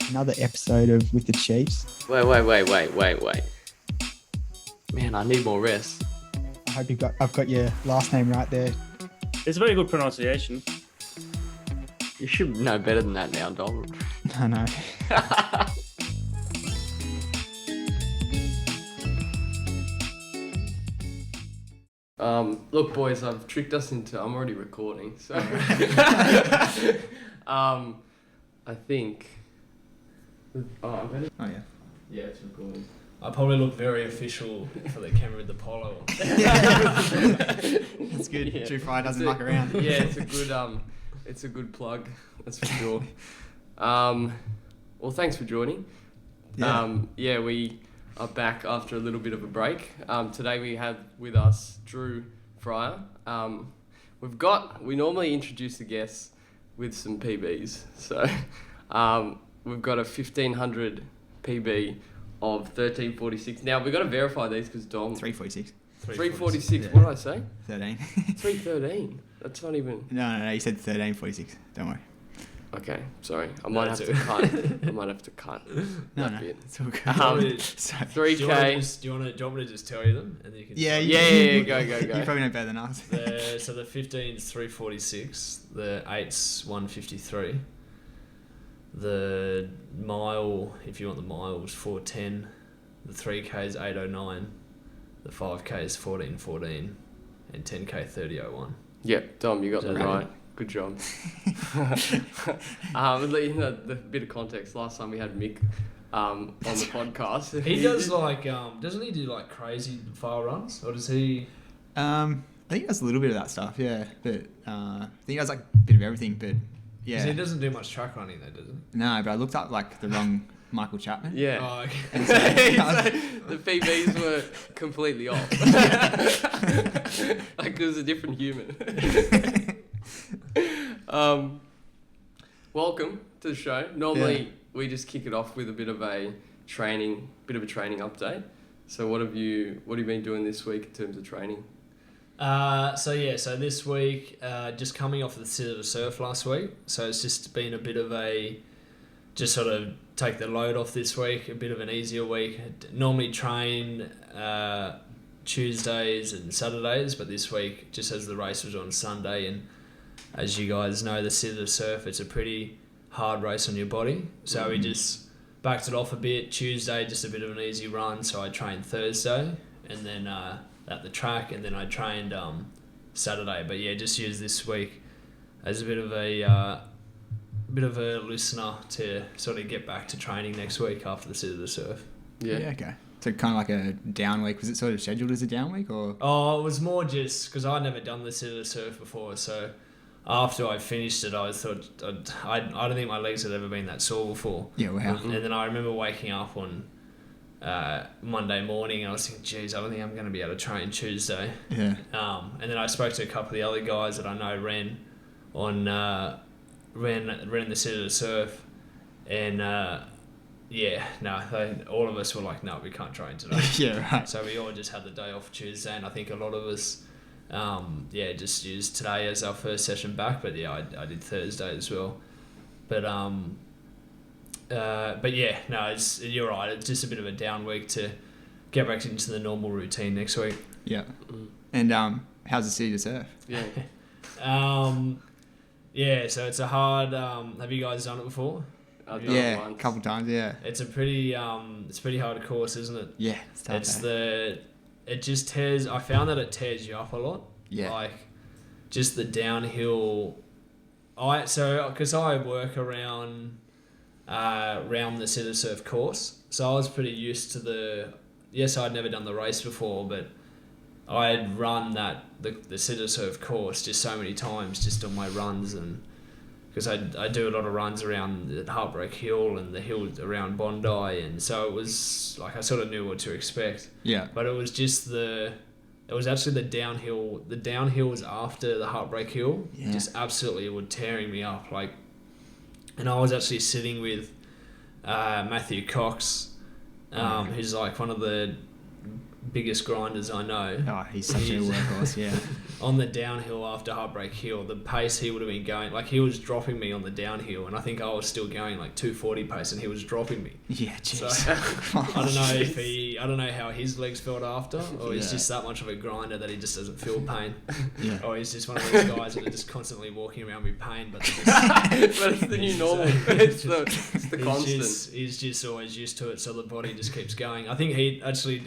Another episode of With the Chiefs. Wait. Man, I need more rest. I hope I've got your last name right there. It's a very good pronunciation. You should know better than that now, Donald. I know. Look, boys, I've tricked us into. I'm already recording, so. I think. Oh yeah. Yeah, it's recording. I probably look very official for the camera with the polo on. That's good. Yeah. True Fire doesn't muck around. Yeah, it's a good plug. That's for sure. Well, thanks for joining. Yeah. We are back after a little bit of a break. Today we have with us Drew Fryer. We normally introduce the guests with some PBs. So we've got a 1500 PB of 1346. Now we've got to verify these because Dom 346. 346. Yeah. What did I say? 13. 313. That's not even. No. You said 1346. Don't worry. Okay, sorry. I No, might have it's to cut. I might have to cut No, that bit. it's all good. So, 3K. Do you want me to just tell you them? And then you can yeah, Go. You probably know better than us. So the 15's 346, the 8's 153, the mile, if you want the miles, 410, the 3K's 809, the 5K's 1414, and 10K 3001. Yep, Dom, you got Is them that right. Good job. The bit of context. Last time we had Mick on the podcast. He does doesn't he do like crazy far runs, or does he? I think he does a little bit of that stuff, yeah. But I think he does like a bit of everything, but yeah. 'Cause he doesn't do much track running though, does he? No, but I looked up like the wrong Michael Chapman. Yeah. Oh, okay. And So so- the PBs were completely off. Like it was a different human. Welcome to the show. Normally we just kick it off with a bit of a training update. So what have you been doing this week in terms of training? So this week, just coming off the City Surf last week, so it's just been a bit of just sort of take the load off this week, a bit of an easier week. Normally train Tuesdays and Saturdays, but this week, just as the race was on Sunday, and as you guys know, the City Surf, it's a pretty hard race on your body, so we just backed it off a bit. Tuesday, just a bit of an easy run, so I trained Thursday, and then at the track, and then I trained Saturday. But yeah, just used this week as a bit of a listener to sort of get back to training next week after the City of the Surf. Yeah, okay. So kind of like a down week. Was it sort of scheduled as a down week or? Oh, it was more just because I'd never done the City of the Surf before, so after I finished it, I thought I don't think my legs had ever been that sore before. Yeah, wow. And then I remember waking up on Monday morning, and I was thinking, geez, I don't think I'm going to be able to train Tuesday. Yeah. And then I spoke to a couple of the other guys that I know ran the City of the Surf, and all of us were like, no, we can't train today. Yeah, right. So we all just had the day off Tuesday, and I think a lot of us, just used today as our first session back. But yeah, I did Thursday as well. But you're right. It's just a bit of a down week to get back into the normal routine next week. Yeah. And how's the City to Surf? Yeah. So it's a hard. Have you guys done it before? I've done it Yeah, a once. couple times, yeah. It's a pretty hard course, isn't it? Yeah, it's tough. It just tears. I found that it tears you up a lot. Yeah. Like, just the downhill. Because I work around the City Surf course, so I was pretty used to Yes, I'd never done the race before, but I had run the City Surf course just so many times, just on my runs, and because I do a lot of runs around the Heartbreak Hill and the hill around Bondi, and so it was like I sort of knew what to expect. Yeah. But it was just it was actually the downhill. The downhill was after the Heartbreak Hill. Yeah. Just absolutely would tearing me up. Like, and I was actually sitting with Matthew Cox, who's like one of the biggest grinders I know. Oh, he's such a He's- workhorse. Yeah. On the downhill after Heartbreak Hill, the pace he would have been going, like he was dropping me on the downhill, and I think I was still going like 240 pace, and he was dropping me. Yeah. So Jeez. I don't know I don't know how his legs felt after, or he's Yeah. just that much of a grinder that he just doesn't feel pain, Yeah. or he's just one of those guys that are just constantly walking around with pain, but they're just, But it's the new normal. It's the constant. he's just always used to it, so the body just keeps going. I think he actually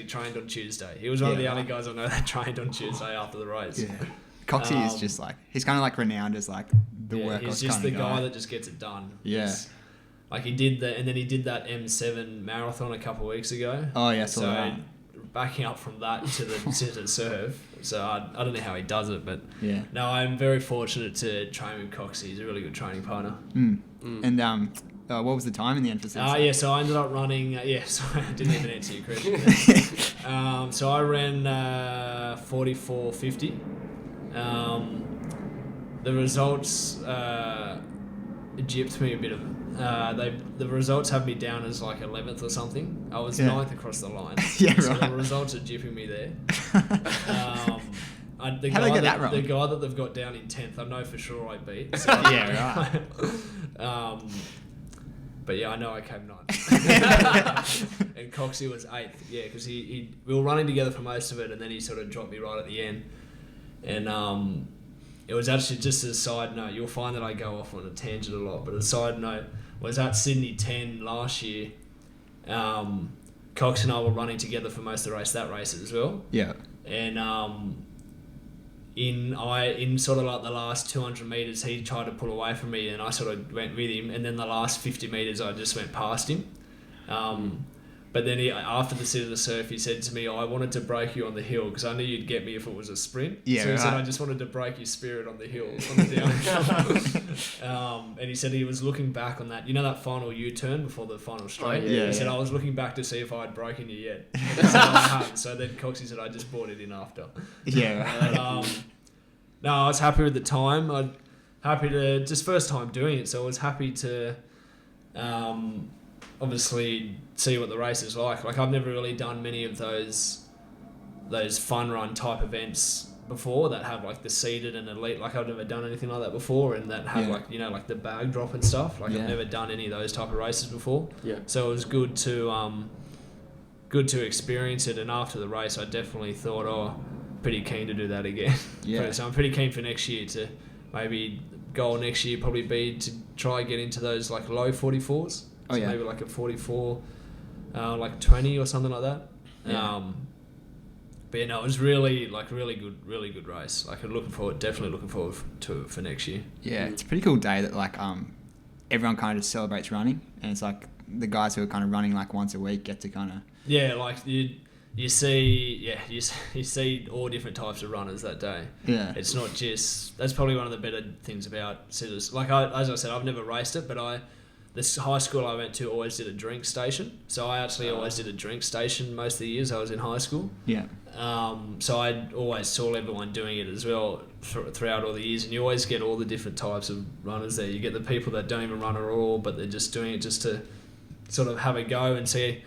trained on Tuesday. He was one of the Yeah. only guys I know that trained on Tuesday after the race. Yeah. Coxie is Um, just like, he's kind of like renowned as like the Yeah, workhorse he's just kind the of guy that just gets it done. Yeah. He's- like he did that, and then he did that M7 marathon a couple of weeks ago. Oh, yeah, I saw so that. backing up from that to the surf. So I don't know how he does it, but Yeah. no, I'm very fortunate to train with Coxie. He's a really good training partner. Mm. Mm. And what was the time in the end for Sensei? Yeah, so I ended up running. Sorry, I didn't even answer your question. So I ran 44:50. The results gypped me a bit of it. The results have me down as like 11th or something. I was Yeah. 9th across the line. Yeah, so right. the results are gypping me there. The How'd they get that wrong? The guy that they've got down in 10th, I know for sure I beat. So, Yeah, right. But yeah, I know I came 9th. And Coxie was 8th. Yeah, because we were running together for most of it, and then he sort of dropped me right at the end. And it was actually, just as a side note, you'll find that I go off on a tangent a lot, but a side note was at Sydney 10 last year. Cox and I were running together for most of the race, that race as well. Yeah. And in sort of like the last 200 metres, he tried to pull away from me, and I sort of went with him. And then the last 50 metres, I just went past him. But then after the sit of the surf, he said to me, I wanted to break you on the hill because I knew you'd get me if it was a sprint. Yeah, so he said, right. I just wanted to break your spirit on the hill, on the downhill. And he said he was looking back on that, that final U-turn before the final straight. Oh, yeah. He said, I was looking back to see if I had broken you yet. I said, I hadn't. So then Coxie said, I just brought it in after. Yeah. But, no, I was happy with the time. Happy to, just first time doing it, so I was happy to obviously see what the race is like. Like I've never really done many of those fun run type events before that have like the seeded and elite. Like I've never done anything like that before, and that have Yeah. like like the bag drop and stuff. Like Yeah. I've never done any of those type of races before. Yeah. So it was good to experience it. And after the race, I definitely thought, pretty keen to do that again. Yeah. So I'm pretty keen for next year to maybe goal next year probably be to try get into those like low 44s. Oh, So yeah. maybe like a 44, like 20 or something like that. Yeah. But yeah, no, it was really good race. Like I'm definitely looking forward to it for next year. Yeah, it's a pretty cool day that like everyone kind of just celebrates running, and it's like the guys who are kind of running like once a week get to kind of Yeah, like you see all different types of runners that day. yeah. It's not just, that's probably one of the better things about Sitters. Like as I said, I've never raced it, but this high school I went to always did a drink station. So I actually always did a drink station most of the years I was in high school. Yeah. So I always saw everyone doing it as well throughout all the years, and you always get all the different types of runners there. You get the people that don't even run at all, but they're just doing it just to sort of have a go and see,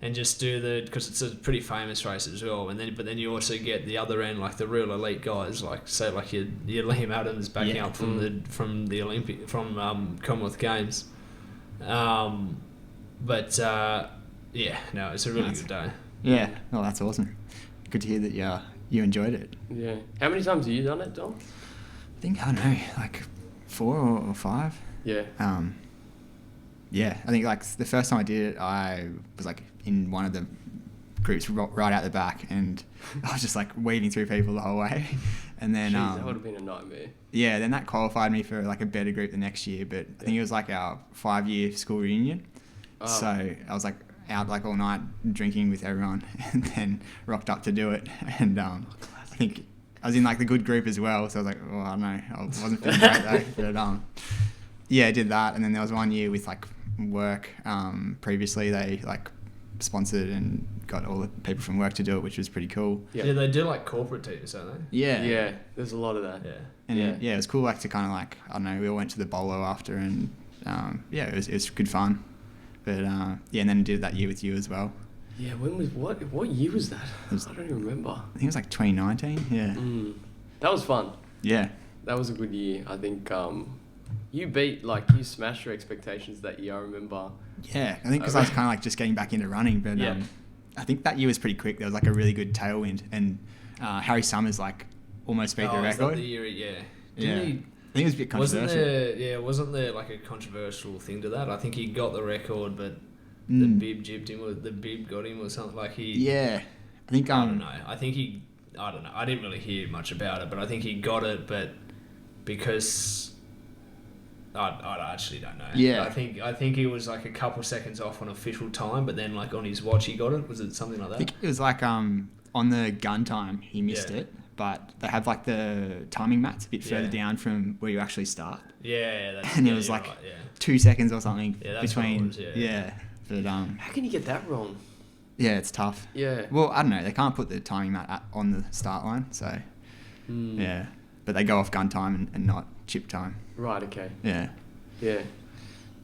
and just do because it's a pretty famous race as well. But then you also get the other end, like the real elite guys, like say like your Liam Adams backing Yeah. up from the Commonwealth Games. It's a really Nice. good day. Yeah. Oh, that's awesome. Good to hear that you enjoyed it. Yeah. How many times have you done it, Dom? I think, I don't know, like 4 or 5. Yeah. Yeah, I think like the first time I did it, I was like in one of the groups right out the back, and I was just like weaving through people the whole way. And then Jeez, that would have been a nightmare. yeah, then that qualified me for like a better group the next year. But I think it was like our 5-year school reunion. Oh. So I was like out like all night drinking with everyone, and then rocked up to do it. And I think I was in like the good group as well. So I was like, I don't know, I wasn't feeling great though. But yeah, I did that. And then there was one year with like work. Previously they like sponsored and got all the people from work to do it, which was pretty cool. Yeah. Yeah, they do like corporate teams, don't they? Yeah. Yeah. There's a lot of that. Yeah. And Yeah. yeah, it was cool like to kind of like, I don't know, we all went to the bolo after, and yeah, it was good fun. But yeah, and then did it that year with you as well. Yeah, when was what year was that? was- I don't even remember. I think it was like 2019. Yeah. That was fun. Yeah. That was a good year. I think you smashed your expectations that year. I remember. Yeah. I think because I was kind of like just getting back into running, but Yeah. I think that year was pretty quick. There was like a really good tailwind, and Harry Summers like almost beat the is that record. the year? Yeah. Yeah. Didn't he? I think it was a bit controversial. Wasn't there like a controversial thing to that? I think he got the record, but the Mm. bib jipped him, or the bib got him, or something like he. Yeah. I think I don't know. I don't know. I didn't really hear much about it, but I think he got it, but because I actually don't know. Yeah. I think he was like a couple seconds off on official time, but then like on his watch he got it. Was it something like I that? think it was like on the gun time he missed Yeah. it, but they have like the timing mats a bit further Yeah. down from where you actually start. Yeah, that's, And it yeah, was you're like right, yeah. 2 seconds or something Yeah, that's what it between. was, yeah. But How can you get that wrong? yeah, it's tough. Yeah. Well, I don't know. They can't put the timing mat on the start line, so yeah. But they go off gun time and not chip time. Right. Okay. Yeah. Yeah.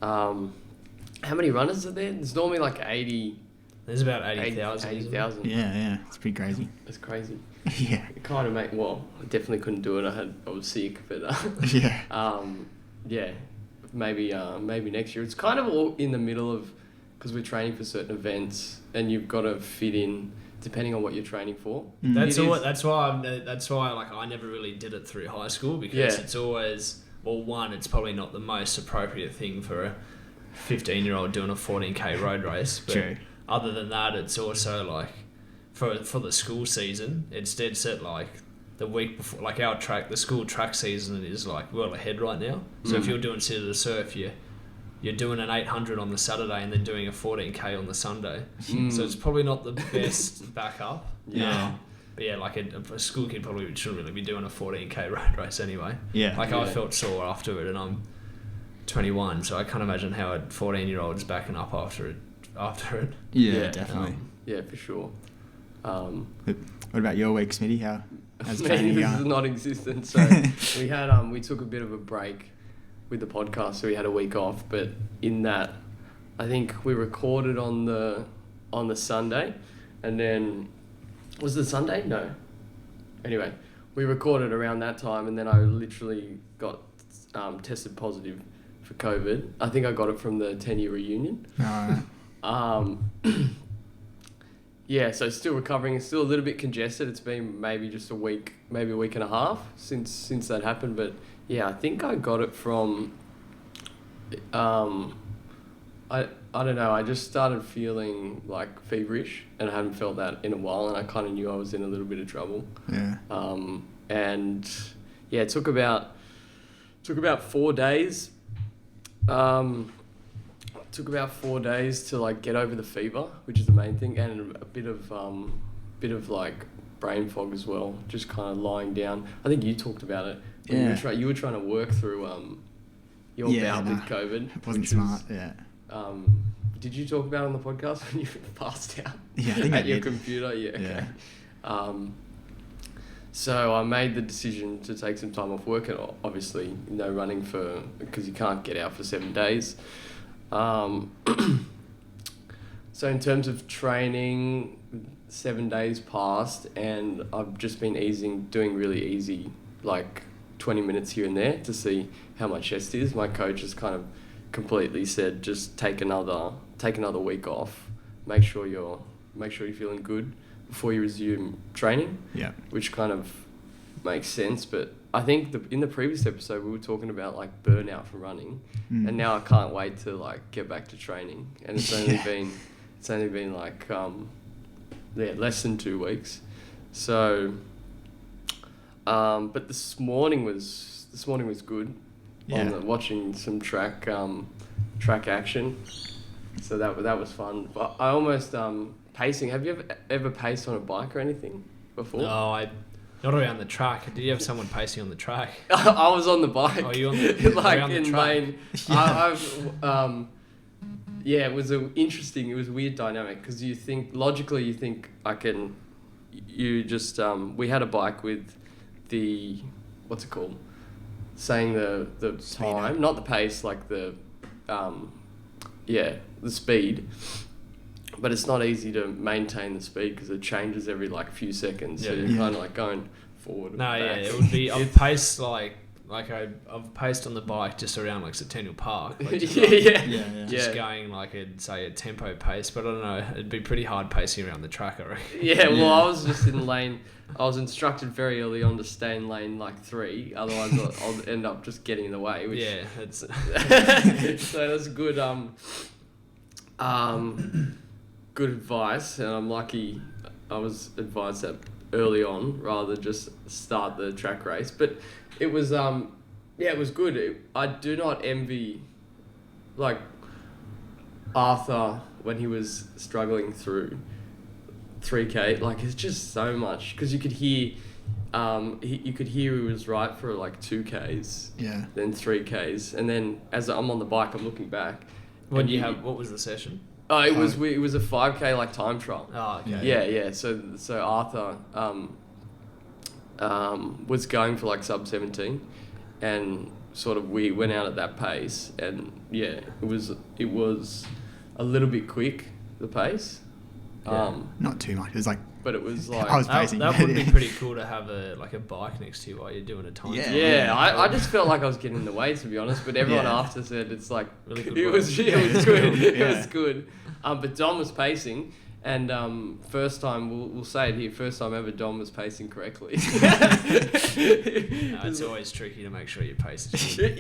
How many runners are there? There's normally like 80. There's about 80,000. 80,000. Yeah. It's pretty crazy. That's crazy. Yeah. It kind of I definitely couldn't do it. I was sick, but Yeah. yeah, maybe next year. It's kind of all in the middle of, because we're training for certain events and you've got to fit in depending on what you're training for. Mm. That's It all. is- That's why like I never really did it through high school because Yeah. it's always one. It's probably not the most appropriate thing for a 15-year-old doing a 14k road race. But True. other than that, it's also like for the school season, it's dead set like the week before. Like the school track season is like well ahead right now. So if you're doing City of Surf, you're doing an 800 on the Saturday and then doing a 14k on the Sunday. So it's probably not the best backup. Yeah. But yeah, like a school kid probably shouldn't really be doing a 14k road race anyway. Yeah. Like I Yeah. felt sore after it, and I'm 21, so I can't imagine how a 14-year-old's backing up after it. Yeah, definitely. Yeah, for sure. What about your week, Smitty? How's Man, training this is going? non-existent. So we took a bit of a break with the podcast, so we had a week off. But in that, I think we recorded on the Sunday, and then was it the Sunday? No. Anyway, we recorded around that time, and then I literally got tested positive for COVID. I think I got it from the 10-year reunion. Alright. Yeah, so still recovering. It's still a little bit congested. It's been maybe just a week, maybe a week and a half since that happened. But yeah, I think I got it from. I don't know. I just started feeling like feverish, and I hadn't felt that in a while, and I kind of knew I was in a little bit of trouble. Yeah. And yeah, it took about 4 days. Took about 4 days to like get over the fever, which is the main thing, and a bit of like brain fog as well, just kind of lying down. I think you talked about it. When Yeah. you were trying to work through your Yeah, bout no, with COVID. It wasn't which smart. Yeah. Did you talk about it on the podcast when you passed out? Yeah, I think I at your did. computer. Yeah. Okay. Yeah. So I made the decision to take some time off work, and obviously no running because you can't get out for 7 days. So in terms of training, 7 days passed, and I've just been doing really easy, like 20 minutes here and there to see how my chest is. My coach has kind of completely said, just take another week off. Make sure you're feeling good before you resume training. Yeah. Which kind of makes sense. But I think in the previous episode we were talking about like burnout from running, and now I can't wait to like get back to training. And it's only been like less than 2 weeks. So, but this morning was good. Yeah. Watching some track action. So that was fun. But I almost pacing. Have you ever paced on a bike or anything before? No, not around the track. Did you have someone pacing on the track? I was on the bike. Oh, you on the like around the in track? Maine. It was it was a weird dynamic because you think I can. You just we had a bike with the what's it called? Saying the Speed time, up. not the pace, like the the speed. but it's not easy to maintain the speed because it changes every like few seconds. So you're kind of like going forward. And back. It would be. I've paced I've paced on the bike just around like Centennial Park. Like, just going like a tempo pace, but I don't know. It'd be pretty hard pacing around the track, I reckon. Yeah, well, I was just in lane. I was instructed very early on to stay in lane like 3, otherwise I'll end up just getting in the way. Which, that's so that's good. Good advice, and I'm lucky. I was advised that early on rather than just start the track race, but it was it was good. I do not envy like Arthur when he was struggling through 3K. Like it's just so much because you could hear you could hear he was right for like 2Ks, then 3Ks, and then as I'm on the bike I'm looking back. What was the session? Oh, it was a 5K like time trial. Oh, okay. Yeah. So Arthur was going for like sub 17, and sort of we went out at that pace, and it was a little bit quick, the pace. Not too much. It was like. But it was like I was pacing. That would be pretty cool to have a bike next to you while you're doing a time. I just felt like I was getting in the way, to be honest. But everyone after said it's like really good. It was good. It was good. But Dom was pacing, and first time we'll say it here. First time ever, Dom was pacing correctly. It's always tricky to make sure your pace is good.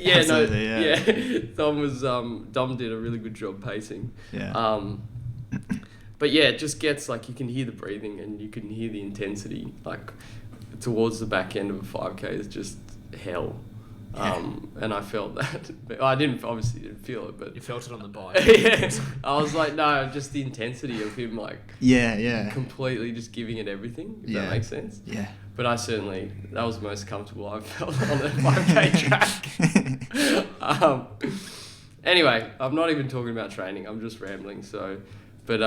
Dom did a really good job pacing. Yeah. But yeah, it just gets like you can hear the breathing and you can hear the intensity. Like towards the back end of a 5K is just hell. And I felt that. But I obviously didn't feel it, but you felt it on the bike. I was like, no, just the intensity of him, like completely just giving it everything. If that makes sense. Yeah. But that was the most comfortable I've felt on a 5K track. Anyway, I'm not even talking about training. I'm just rambling. So. But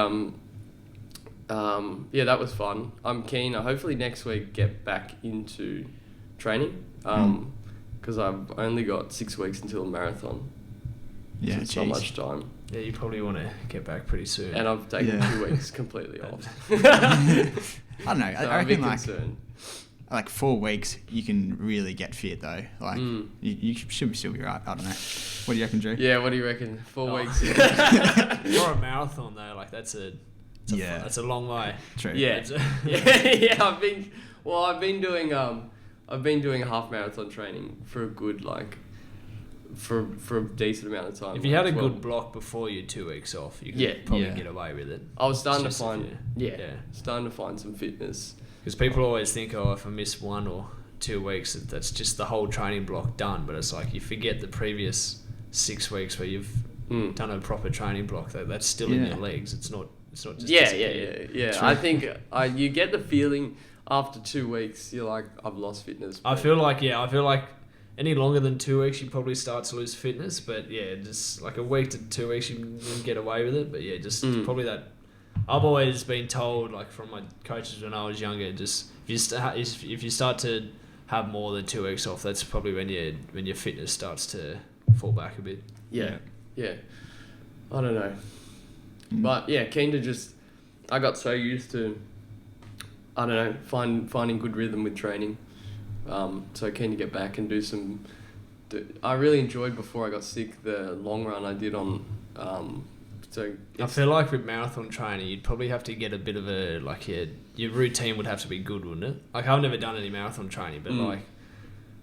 that was fun. I'm keen. I hopefully next week get back into training because I've only got 6 weeks until a marathon. Yeah, so it's not much time. Yeah, you probably want to get back pretty soon. And I've taken 2 weeks completely off. I don't know. So I reckon like 4 weeks you can really get fit though. Like you should still be right. I don't know. What do you reckon, Drew? Yeah, what do you reckon? 4 weeks. For a marathon though, like that's a long way. True. Yeah. I've been doing half marathon training for a good for a decent amount of time. If you had a good block before your 2 weeks off, you could probably get away with it. I was starting to find some fitness. Because people always think, if I miss 1 or 2 weeks, that's just the whole training block done. But it's like you forget the previous 6 weeks where you've done a proper training block. That's still in your legs. It's not just Yeah. I think you get the feeling after 2 weeks, you're like, I've lost fitness. I feel like any longer than 2 weeks, you probably start to lose fitness. But yeah, just like a week to 2 weeks, you can get away with it. But yeah, just probably that. I've always been told, like from my coaches when I was younger, just if you start to have more than 2 weeks off, that's probably when your fitness starts to fall back a bit. Yeah. I don't know, but yeah, keen to just. I got so used to, I don't know, finding good rhythm with training. So keen to get back and do some. I really enjoyed before I got sick the long run I did on. I feel like with marathon training, you'd probably have to get a bit of your routine would have to be good, wouldn't it? Like I've never done any marathon training, but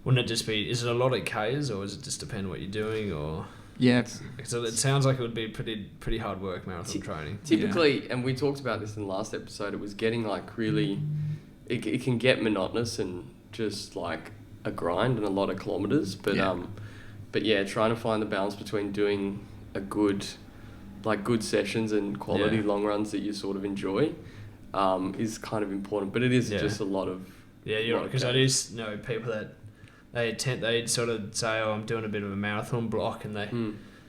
wouldn't it just be? Is it a lot of Ks, or does it just depend what you're doing, or? Yeah. So it sounds like it would be pretty hard work marathon training. Typically, and we talked about this in the last episode. It was getting like really, it can get monotonous and just like a grind and a lot of kilometers. But yeah, trying to find the balance between doing a good sessions and quality long runs that you sort of enjoy is kind of important, but it is just a lot of you're right, because I do know people that they sort of say, I'm doing a bit of a marathon block, and they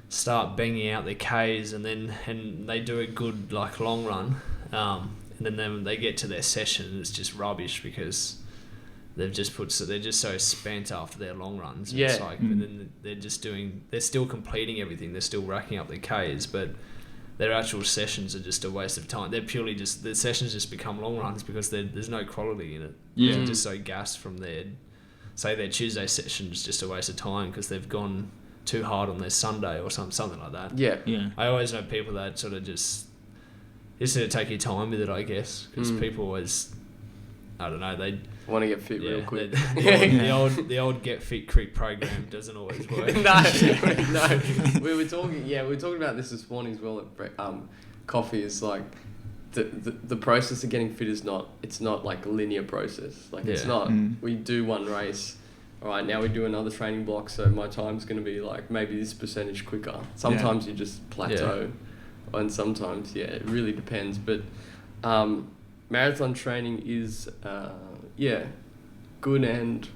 start banging out their Ks, and they do a good long run, and then they get to their session and it's just rubbish because they're just so spent after their long runs. Yeah. It's like, and then they're still completing everything. They're still racking up their Ks, but their actual sessions are just a waste of time. They're purely just the sessions just become long runs because there's no quality in it. Yeah. They're just so gassed from their Tuesday session is just a waste of time because they've gone too hard on their Sunday or something like that. Yeah. Yeah. I always know people that sort of just need to take your time with it, I guess, because people always, I don't know, they Want to get fit real quick. The old Get Fit Quick program doesn't always work. no. We were talking about this morning as well at coffee. Is like the process of getting fit is not like a linear process. Like it's not. We do one race. All right, now we do another training block, so my time's going to be like maybe this percentage quicker. Sometimes you just plateau, and sometimes it really depends. But marathon training is good and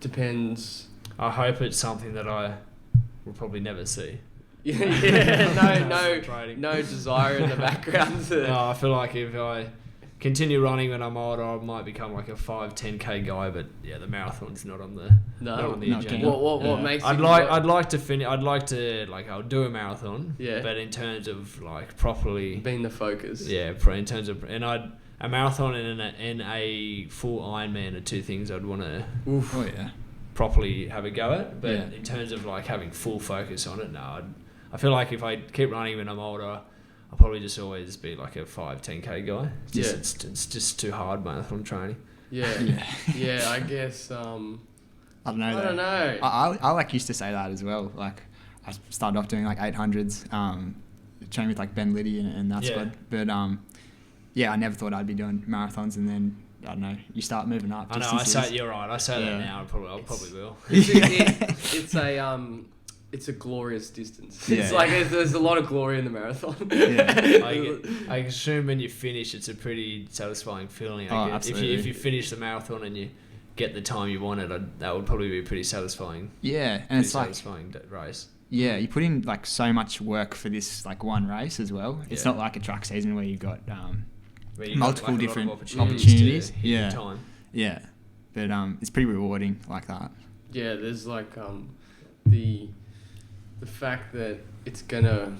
depends. I hope it's something that I will probably never see. No desire in the background. No, I feel like if I continue running when I'm older, I might become like a 5-10K guy. But yeah, the marathon's not on the agenda. What makes I'd like to finish. I'd like to I'll do a marathon. Yeah. But in terms of like properly being the focus. Yeah. In terms of a marathon and a full Ironman are two things I'd want to properly have a go at. But in terms of like having full focus on it, no. I feel like if I keep running when I'm older, I'll probably just always be like a 5-10K guy. It's just too hard marathon training. Yeah, I guess. I don't know. I like used to say that as well. Like I started off doing like 800s, training with like Ben Liddy and that squad. But I never thought I'd be doing marathons, and then I don't know. You start moving up. I know. You're right. I say that now. I probably will. It's a glorious distance. It's like there's a lot of glory in the marathon. I assume when you finish, it's a pretty satisfying feeling. Absolutely. If you finish the marathon and you get the time you wanted, that would probably be pretty satisfying. Yeah, and it's like satisfying race. Yeah, you put in like so much work for this like one race as well. It's not like a track season where you've got multiple different opportunities. Time. Yeah, but it's pretty rewarding like that. Yeah, there's like the fact that it's gonna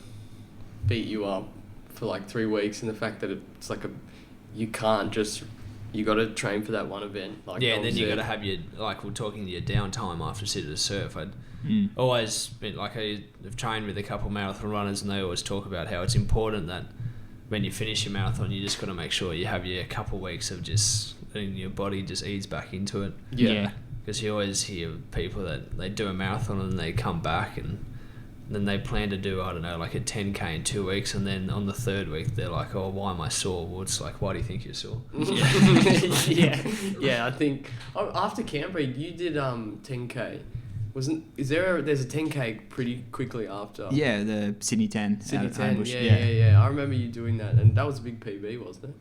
beat you up for like 3 weeks, and the fact that it's like you got to train for that one event. Like and then you got to have your we're talking your downtime after City to Surf. I'd always been I've trained with a couple marathon runners, and they always talk about how it's important that when you finish your marathon, you just got to make sure you have your couple weeks of just letting your body just ease back into it. Yeah. Because you always hear people that they do a marathon and they come back and then they plan to do, I don't know, like a 10K in 2 weeks, and then on the third week they're like, oh, why am I sore? Well, it's like, why do you think you're sore? I think after Canberra you did 10K. There's a 10K pretty quickly after? Yeah, the Sydney 10. Sydney 10, yeah. I remember you doing that, and that was a big PB, wasn't it?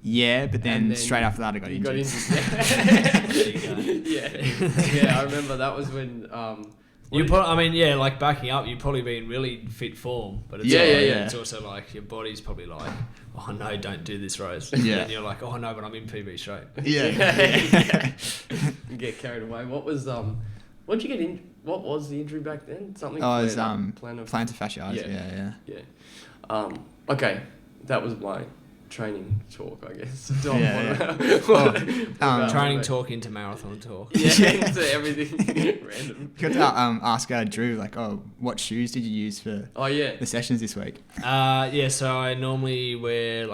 Yeah, but then straight after that I got injured. I remember that was when... like backing up, you'd probably be in really fit form, but it's also like your body's probably like, oh no, don't do this race. And then you're like, oh no, but I'm in PB straight. You get carried away. What was what did you get in? What was the injury back then? Something. Oh, it was plantar fasciitis. Yeah. Okay, that was my training talk, I guess. Training talk into marathon talk. Into everything random. You got to ask Drew, like, what shoes did you use for the sessions this week? So I normally wear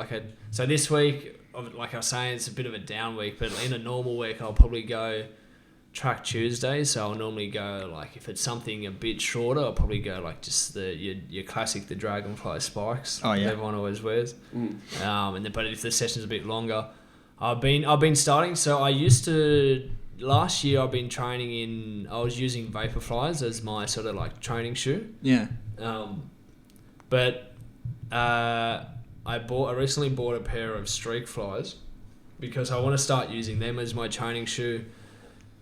so this week, like I was saying, it's a bit of a down week, but in a normal week I'll probably go Track Tuesday, so I'll normally go if it's something a bit shorter, I'll probably go just your classic, the Dragonfly spikes. Oh yeah, that everyone always wears. But if the session's a bit longer, I've been starting. So I used to last year. I was using Vaporflies as my sort of training shoe. Yeah. But I recently bought a pair of Streak Flies because I want to start using them as my training shoe.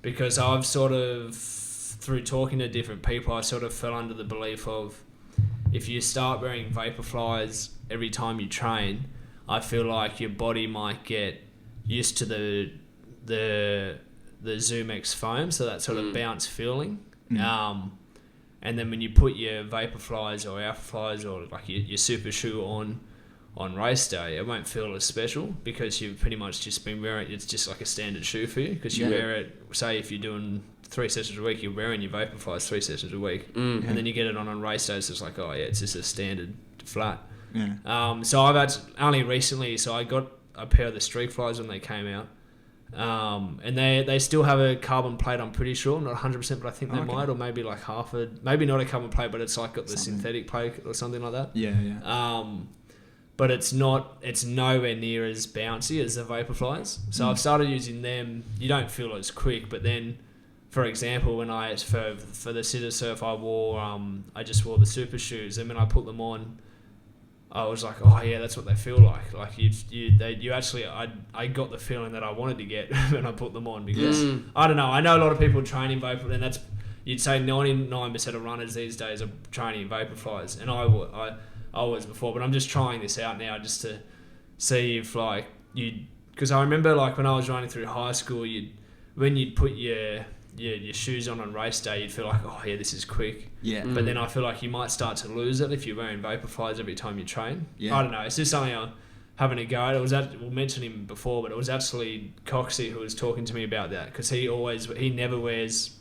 Because I've sort of, through talking to different people, I sort of fell under the belief of if you start wearing Vaporflies every time you train, I feel like your body might get used to the Zoom X foam, so that sort of bounce feeling. And and then when you put your Vaporflies or Alphaflies or like your super shoe on race day, it won't feel as special because you've pretty much just been wearing it's just like a standard shoe for you because you wear it, say if you're doing 3 sessions a week, you're wearing your Vaporflies 3 sessions a week, and then you get it on race days, it's like, oh yeah, it's just a standard flat. So I've had only recently, so I got a pair of the Streak Flies when they came out, and they still have a carbon plate, I'm pretty sure, not 100%, but I think they might, or maybe like maybe not a carbon plate, but it's like got the synthetic plate or something like that. But it's nowhere near as bouncy as the Vaporflies. So I've started using them. You don't feel as quick, but then, for example, when for the Scissor Surf, I just wore the super shoes, and when I put them on, I was like, oh yeah, that's what they feel like. Like you actually, I got the feeling that I wanted to get when I put them on because I don't know. I know a lot of people training Vapor, and you'd say 99% of runners these days are training Vaporflies, and I was before, but I'm just trying this out now just to see if like because I remember like when I was running through high school, when you'd put your shoes on race day, you'd feel like, oh yeah, this is quick. But then I feel like you might start to lose it if you're wearing Vaporflies every time you train. I don't know. It's just something I'm having a go at. We'll mention him before, but it was actually Coxie who was talking to me about that because he never wears.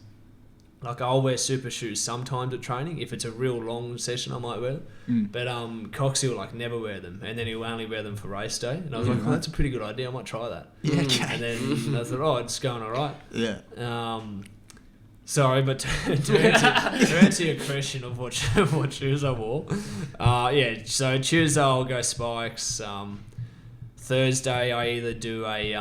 Like I'll wear super shoes sometimes at training. If it's a real long session, I might wear them. But Coxie will like never wear them, and then he'll only wear them for race day. And I was like, oh, that's a pretty good idea. I might try that. And then I thought, oh, it's going all right. Sorry, but to answer your question of what shoes I wore, so Tuesday I'll go Spikes. Thursday I either do a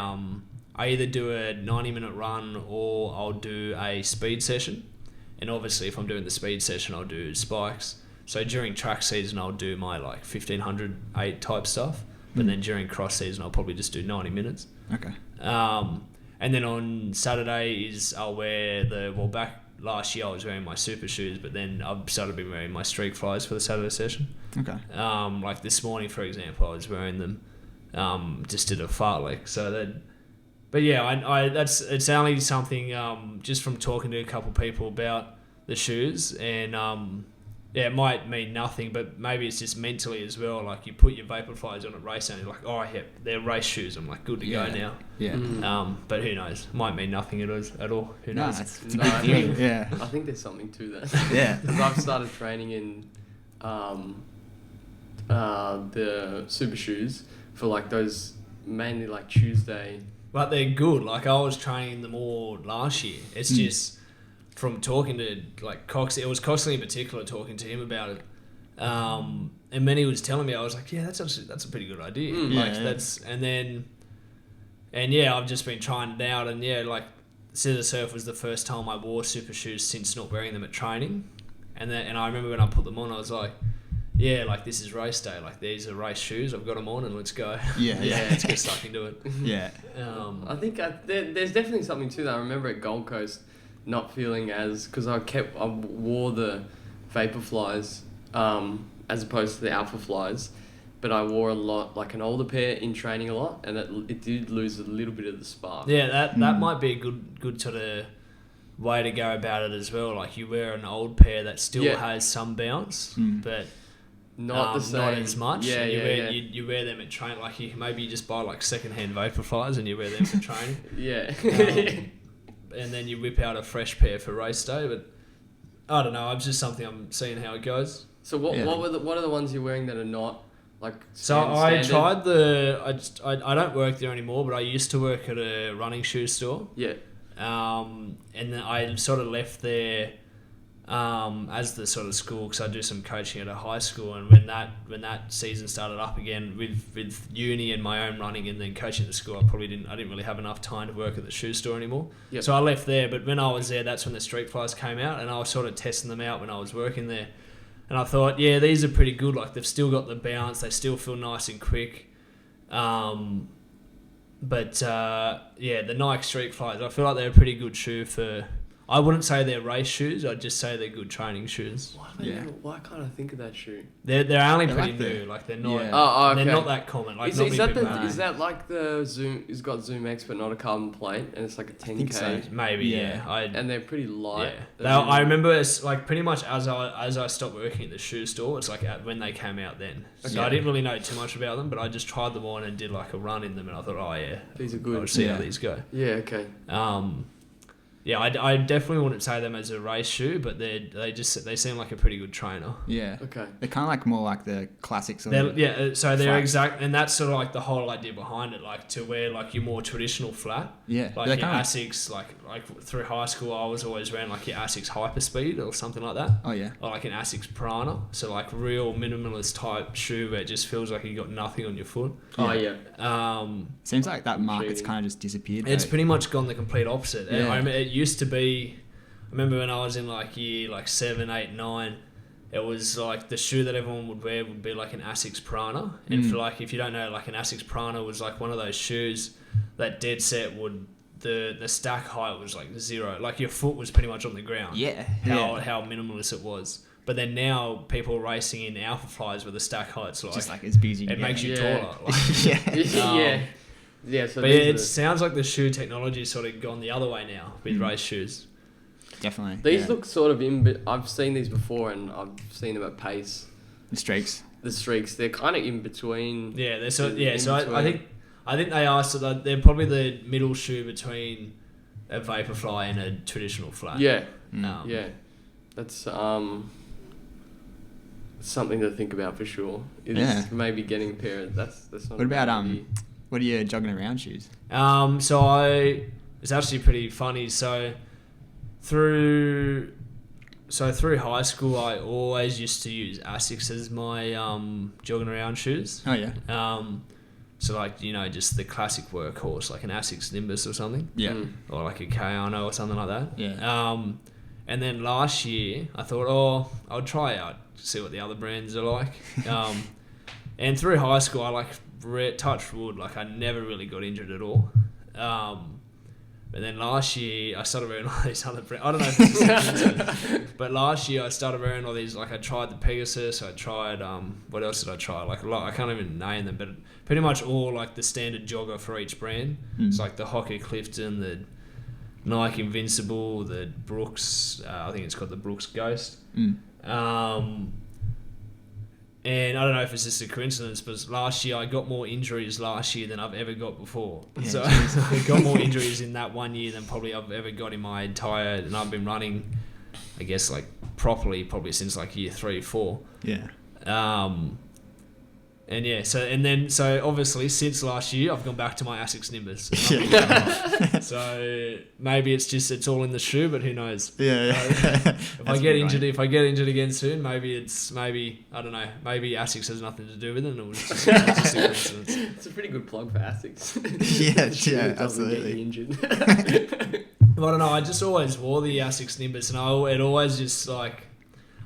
90-minute run or I'll do a speed session. And obviously, if I'm doing the speed session, I'll do Spikes. So during track season, I'll do my like 1500 8 type stuff. But then during cross season, I'll probably just do 90 minutes. Okay. And then on Saturday I'll wear back last year I was wearing my super shoes, but then I've started been wearing my Streak Flies for the Saturday session. Okay. Like this morning, for example, I was wearing them. Just did a fartlek. So that. But yeah, it's only something just from talking to a couple of people about the shoes, and it might mean nothing, but maybe it's just mentally as well. Like you put your Vaporflies on at race and you're like, oh yeah, they're race shoes. I'm like, good to go now. Yeah. But who knows? Might mean nothing at all. Who knows? It's a big deal. Yeah. I think there's something to that. Yeah. Because I've started training in the super shoes for like those mainly like Tuesday. But they're good. Like I was training them all last year. It's just from talking to like Cox. It was Coxley in particular talking to him about it. And when he was telling me, I was like, yeah, that's a pretty good idea. I've just been trying it out. And like Scissor Surf was the first time I wore super shoes since not wearing them at training. And I remember when I put them on, I was like, yeah, like this is race day. Like these are race shoes. I've got them on, and let's go. Let's get stuck into it. I think there's definitely something to that. I remember at Gold Coast not feeling because I wore the Vaporflies as opposed to the Alphaflies, but I wore a lot like an older pair in training a lot, and it did lose a little bit of the spark. Yeah, that might be a good sort of way to go about it as well. Like you wear an old pair that still has some bounce, but not the same. Not as much. You wear them at train. Like you just buy like secondhand Vaporflies and you wear them for training. And then you whip out a fresh pair for race day. But I don't know. It's just something I'm seeing how it goes. So what are the ones you're wearing that are not like? I tried I don't work there anymore, but I used to work at a running shoe store. Yeah. And then I sort of left there as the sort of school because I do some coaching at a high school, and when that season started up again with uni and my own running and then coaching at the school, I didn't really have enough time to work at the shoe store anymore. Yep. So I left there, but when I was there, that's when the Streak Flies came out, and I was sort of testing them out when I was working there, and I thought, yeah, these are pretty good. Like they've still got the bounce, they still feel nice and quick. The Nike Streak Flies, I feel like they're a pretty good shoe for I wouldn't say they're race shoes. I'd just say they're good training shoes. Why can't I think of that shoe? They're only They're pretty like the- new. Like they're not. Yeah. Oh, okay. They're not that common. Like Is not many that people the, have. is that like the Zoom? It's got Zoom X, but not a carbon plate, and it's like a 10K. think so. Maybe yeah. And they're pretty light. Yeah. I remember it's like pretty much as I stopped working at the shoe store, it's like when they came out then. So Okay. I didn't really know too much about them, but I just tried them on and did like a run in them, and I thought, oh yeah, These are I'll good. see how Yeah. these go. Yeah. Okay. Yeah, I definitely wouldn't say them as a race shoe, but they seem like a pretty good trainer. Yeah. Okay. They're kind of like more like the classics. So they're Flat. exact, and that's sort of like the whole idea behind it, like to wear like your more traditional flat, Yeah. like They're your kind of. Asics, like through high school I was always wearing like your Asics Hyperspeed or something like that, Oh yeah. or like an Asics Prana, so like real minimalist type shoe where it just feels like you got nothing on your foot. Oh yeah. Seems like that market's Cheating. kind of just disappeared. It's though. pretty much gone the complete opposite. Yeah. It used to be. I remember when I was in like year 7, 8, 9, it was like the shoe that everyone would wear would be like an Asics Prana. And for like, if you don't know, like an Asics Prana was like one of those shoes that dead set would, the stack height was like 0. Like your foot was pretty much on the ground. Yeah. How minimalist it was. But then now people are racing in Alpha Flies where the stack height's like, Just like as big as you it can makes get. you Yeah. taller. Like, Yeah. Yeah. Yeah. So but yeah, these it are- sounds like the shoe technology's sort of gone the other way now with race shoes. Definitely. these yeah. look sort of in. I've seen these before, and I've seen them at Pace. the streaks. The streaks, they're kind of in between. Yeah, they're so In yeah. So I between. think they are. So they're probably the middle shoe between a Vaporfly and a traditional flat. Yeah. Mm. Yeah. That's something to think about for sure. Is Yeah. maybe getting a pair. That's not. What a about bad idea. What are your jogging around shoes? It's actually pretty funny. So through high school, I always used to use Asics as my jogging around shoes. Oh yeah. So like just the classic workhorse, like an Asics Nimbus or something. Yeah. Mm. Or like a Kayano or something like that. Yeah. And then last year I thought, I'll try out, see what the other brands are like. And through high school, I like touched wood, like I never really got injured at all. But then last year I started wearing all these other brands. I don't know if it's a coincidence, but last year I started wearing all these. Like I tried the Pegasus. I tried what else did I try? Like a lot. I can't even name them, but pretty much all like the standard jogger for each brand. It's like the Hoka Clifton, the Nike Invincible, the Brooks. I think it's called the Brooks Ghost. And I don't know if it's just a coincidence, but last year I got more injuries than I've ever got before. Yeah, So I got more injuries in that 1 year than probably I've ever got in my entire. And I've been running, I guess, like properly probably since like year 3, 4. Yeah. And yeah, so obviously since last year I've gone back to my Asics Nimbus. So maybe it's all in the shoe, but who knows? Yeah. If I get injured again soon, maybe I don't know. Maybe Asics has nothing to do with it, and it was just a coincidence. It's a pretty good plug for Asics. Yeah, The shoe yeah, that doesn't get absolutely. you injured. But I don't know. I just always wore the Asics Nimbus, and it always just like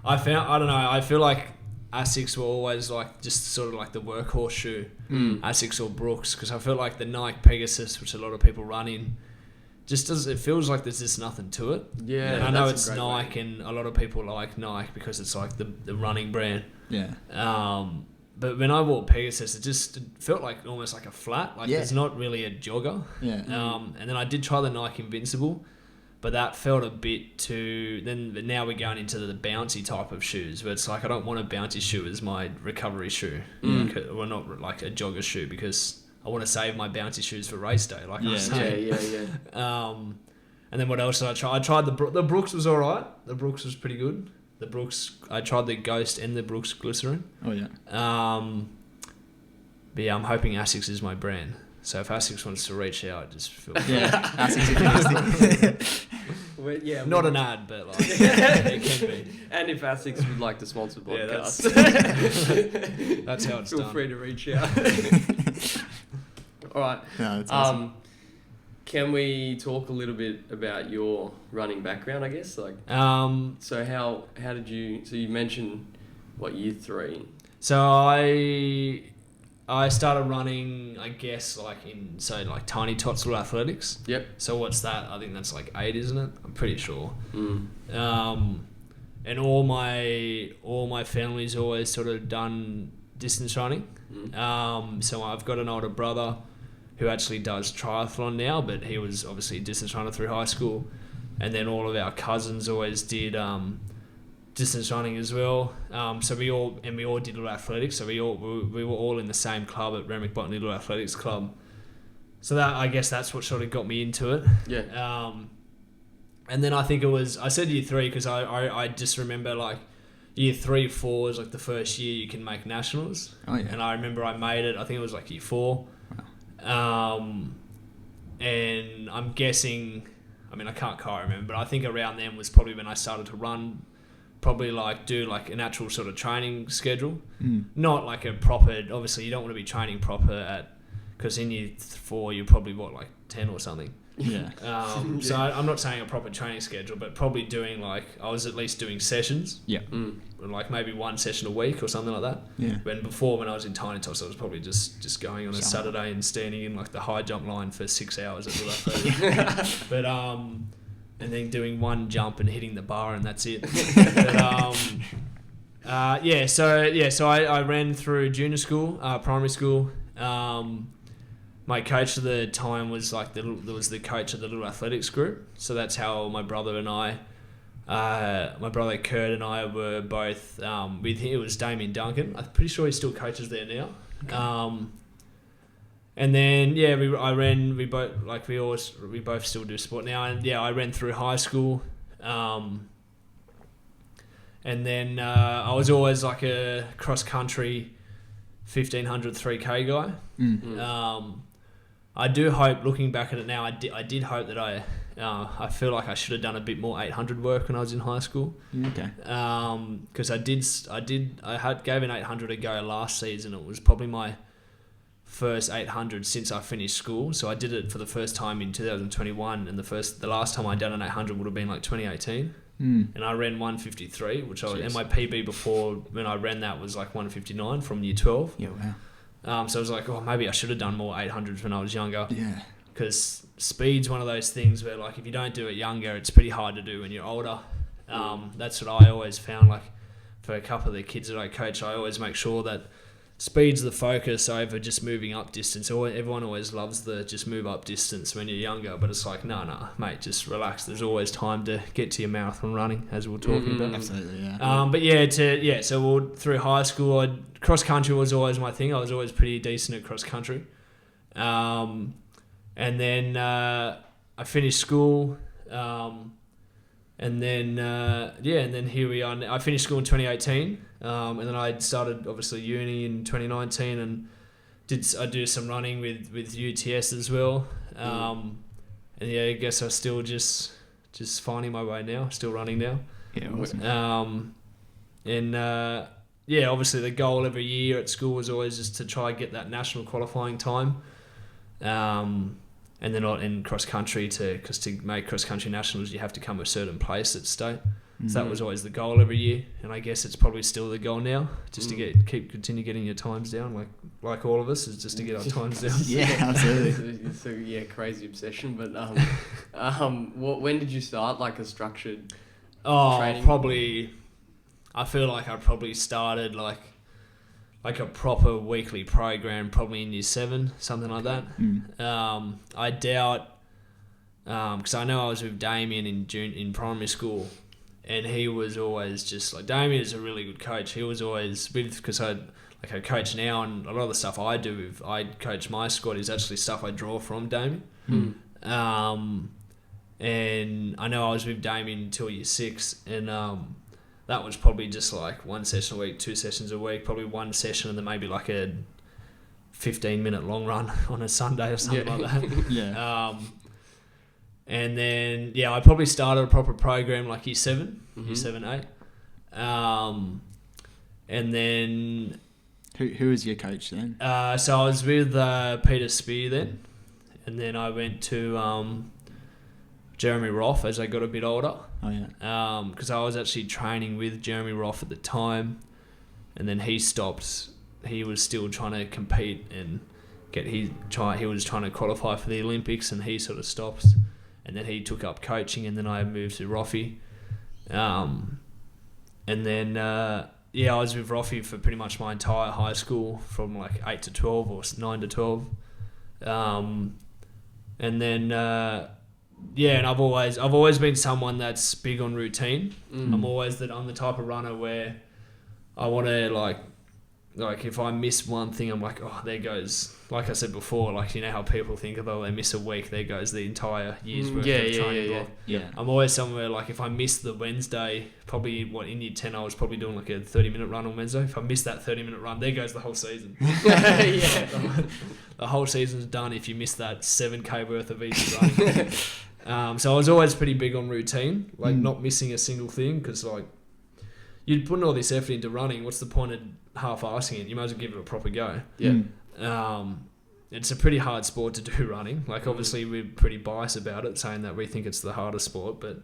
I feel like Asics were always like just sort of like the workhorse shoe, Asics or Brooks, because I feel like the Nike Pegasus, which a lot of people run in, it feels like there's just nothing to it. Yeah, and I know that's it's a great Nike, and a lot of people like Nike because it's like the running brand. Yeah. But when I wore Pegasus, it felt like almost like a flat. Like Yeah. it's not really a jogger. Yeah. And then I did try the Nike Invincible, but that felt a bit too. But now we're going into the bouncy type of shoes, where it's like I don't want a bouncy shoe as my recovery shoe, well, not like a jogger shoe, because I want to save my bouncy shoes for race day. Like I was saying. Yeah. And then what else did I try? I tried the Brooks was alright. The Brooks was pretty good. The Brooks, I tried the Ghost and the Brooks Glycerin. Oh yeah. But yeah, I'm hoping Asics is my brand. So if Asics wants to reach out, just feel free. Yeah. Asics if you're listening. Yeah. Not an ad, but like it can be. And if Asics would like to sponsor the Yeah, podcast, That's how it's feel done. free to reach out. All right. No, that's awesome. Can we talk a little bit about your running background? I guess So how did you? So you mentioned what, year 3? So I started running, I guess, like Tiny Tots Little Athletics. Yep. So what's that? I think that's like 8, isn't it? I'm pretty sure. Mm. And all my family's always sort of done distance running. So I've got an older brother who actually does triathlon now, but he was obviously a distance runner through high school. And then all of our cousins always did distance running as well. So we all did little athletics. So we were all in the same club at Remick Botany Little Athletics Club. So that, I guess that's what sort of got me into it. Yeah. And then I think I said year 3 because I just remember like year 3, 4 is like the first year you can make nationals. Oh yeah. And I remember I made it. I think it was like year 4. Wow. And I'm guessing, I mean, I can't quite remember, but I think around then was probably when I started to run, probably like do like an actual sort of training schedule. Not like a proper, obviously you don't want to be training proper because in year 4 you're probably like 10 or something. Yeah. So I'm not saying a proper training schedule, but probably doing like, I was at least doing sessions. Yeah. Like maybe 1 session a week or something like that. Yeah. When I was in Tiny Tots, I was probably just going on a Saturday and standing in like the high jump line for 6 hours at the But and then doing 1 jump and hitting the bar and that's it. But So I ran through junior school, primary school. My coach at the time was like the coach of the little athletics group. So that's how my brother and I, my brother Kurt and I were both with him. It was Damien Duncan. I'm pretty sure he still coaches there now. Okay. And then we both still do sport now. And I ran through high school. And then I was always like a cross country 1500 3K guy. I do hope, looking back at it now, I did hope that I feel like I should have done a bit more 800 work when I was in high school. Okay. Because I gave an 800 a go last season. It was probably my first 800 since I finished school. So I did it for the first time in 2021, and the last time I'd done an 800 would have been like 2018. And I ran 153, and my PB before when I ran that was like 159 from year 12. Yeah, wow. So I was like, maybe I should have done more 800s when I was younger. Yeah. Because speed's one of those things where, like, if you don't do it younger, it's pretty hard to do when you're older. That's what I always found. Like, for a couple of the kids that I coach, I always make sure that speed's the focus over just moving up distance. Everyone always loves the just move up distance when you're younger, but it's like, no, mate, just relax. There's always time to get to your marathon running, as we were talking about. Absolutely, yeah. So through high school, cross country was always my thing. I was always pretty decent at cross country. And then I finished school. And then here we are. I finished school in 2018, and then I started obviously uni in 2019, and I do some running with UTS as well. And I guess I'm still just finding my way now. Still running now. Yeah, awesome. Obviously the goal every year at school was always just to try and get that national qualifying time. And then in cross country, because to make cross country nationals, you have to come a certain place at state. So that was always the goal every year, and I guess it's probably still the goal now, just to continue getting your times down, like all of us, is just to get our times down. Yeah, absolutely. So crazy obsession. But when did you start like a structured training? Probably. I feel like I probably started like a proper weekly program probably in year 7, something like that. I doubt, because I know I was with Damien in primary school, and he was always just like, Damien is a really good coach. He was always because I coach now, and a lot of the stuff I coach my squad is actually stuff I draw from Damien. And I know I was with Damien until year 6, and that was probably just like 1 session a week, 2 sessions a week, probably 1 session and then maybe like a 15-minute long run on a Sunday or something like that. Yeah. And then, I probably started a proper program like year 7, year 7, 8. And then... Who was your coach then? So I was with Peter Spear then. And then I went to Jeremy Roth as I got a bit older. Oh, yeah. Because I was actually training with Jeremy Roth at the time. And then he stopped he was still trying to compete and he was trying to qualify for the Olympics, and he sort of stopped, and then he took up coaching, and then I moved to Roffey, and then I was with Roffey for pretty much my entire high school, from like 8 to 12 or 9 to 12, and then and I've always been someone that's big on routine. I'm the type of runner where I want to like if I miss one thing, I'm like, oh, there goes, like I said before, like, you know how people think of, oh, they miss a week, there goes the entire year's worth of training block. Yeah. I'm always somewhere, like, if I miss the Wednesday, probably in year 10 I was probably doing like a 30-minute run on Wednesday. If I miss that 30-minute run, there goes the whole season. The whole season's done if you miss that 7K worth of easy running. So I was always pretty big on routine, like not missing a single thing, because like, you're putting all this effort into running, what's the point of half-assing it? You might as well give it a proper go. Yeah. It's a pretty hard sport to do, running. Like, obviously we're pretty biased about it, saying that we think it's the hardest sport, but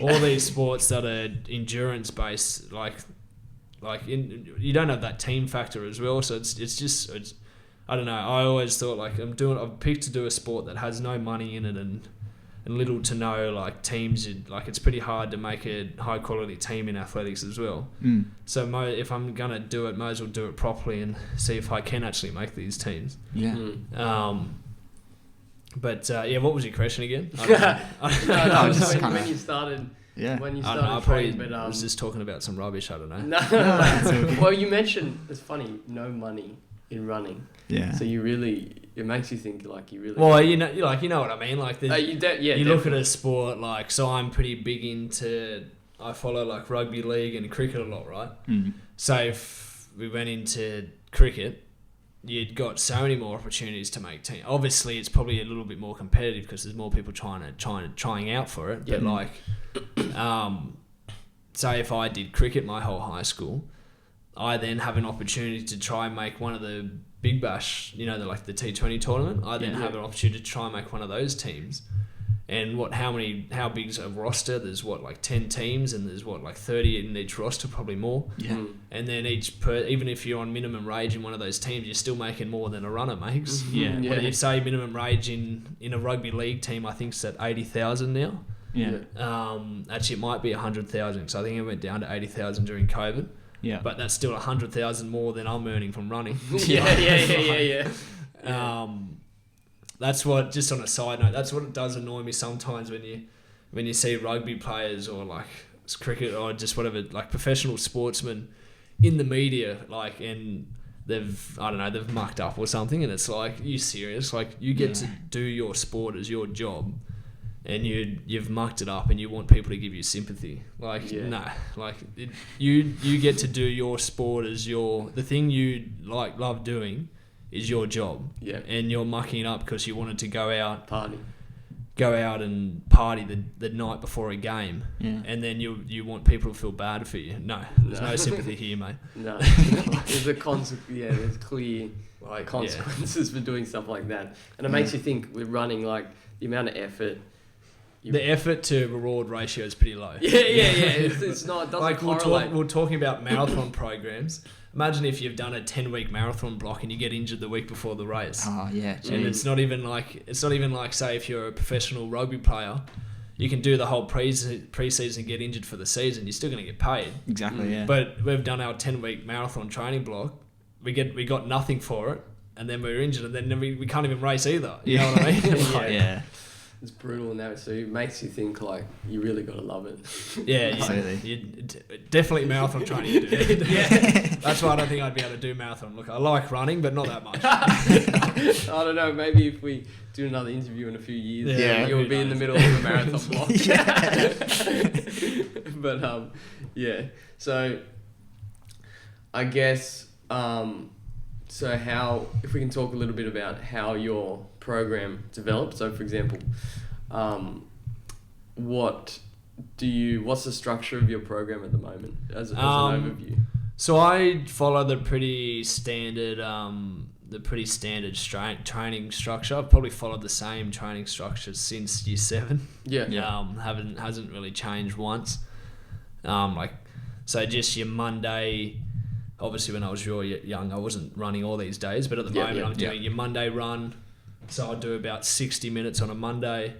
all these sports that are endurance based, you don't have that team factor as well. So it's I don't know. I always thought, like, I've picked to do a sport that has no money in it and little to no like teams. Like, it's pretty hard to make a high quality team in athletics as well. So if I'm gonna do it, might as well do it properly and see if I can actually make these teams. What was your question again? When you started I training, was just talking about some rubbish. I don't know. No. Well, you mentioned, it's funny, no money in running. Yeah. So it makes you think, like, you really. Well, you know what I mean. Like, you look at a sport, like, so I'm pretty big into. I follow like rugby league and cricket a lot, right? So if we went into cricket, you'd got so many more opportunities to make team. Obviously, it's probably a little bit more competitive because there's more people trying out for it. But like, say if I did cricket my whole high school, I then have an opportunity to try and make one of the Big Bash, the T20 tournament. I then have an opportunity to try and make one of those teams. And how big's a roster? There's 10 teams, and there's 30 in each roster, probably more. Yeah. And then even if you're on minimum wage in one of those teams, you're still making more than a runner makes. What do you say? Minimum wage in a rugby league team, I think it's at 80,000 now. Actually, it might be 100,000. So I think it went down to 80,000 during COVID. Yeah. But that's still 100,000 more than I'm earning from running. Yeah. That's what, just on a side note, that's what it does annoy me sometimes when you see rugby players or like cricket or just whatever, like professional sportsmen in the media, like, and they've mucked up or something, and it's like, you serious? Like, you get to do your sport as your job, and you've mucked it up, and you want people to give you sympathy. Like, no, like you get to do your sport as the thing you love doing is your job. Yeah. And you're mucking it up because you wanted to go out and party the night before a game. Yeah. And then you want people to feel bad for you. No, there's no sympathy here, mate. No. There's there's clear consequences for doing stuff like that. And it makes you think, with running, like, the amount of effort. The effort to reward ratio is pretty low. Yeah. It's not, it doesn't like, correlate. we're talking about marathon programs. Imagine if you've done a 10-week marathon block and you get injured the week before the race. Oh, yeah. Geez. And it's not even like, say, if you're a professional rugby player, you can do the whole pre-season, get injured for the season, you're still going to get paid. Exactly, yeah. But we've done our 10-week marathon training block. We got nothing for it, and then we're injured, and then we can't even race either. You know what I mean? Yeah. It's brutal now, so it makes you think, like, you really got to love it. Yeah. Definitely marathon training. Yeah. That's why I don't think I'd be able to do marathon. Look, I like running, but not that much. I don't know, maybe if we do another interview in a few years, you'll be in the middle of a marathon block. But, so I guess, if we can talk a little bit about how your program developed. So, for example, what's the structure of your program at the moment as an overview? So I follow the pretty standard training structure. I've probably followed the same training structure since year 7. Hasn't really changed once. So just your Monday, obviously when I was really young, I wasn't running all these days, but at the moment I'm doing your Monday run. So I'll do about 60 minutes on a Monday.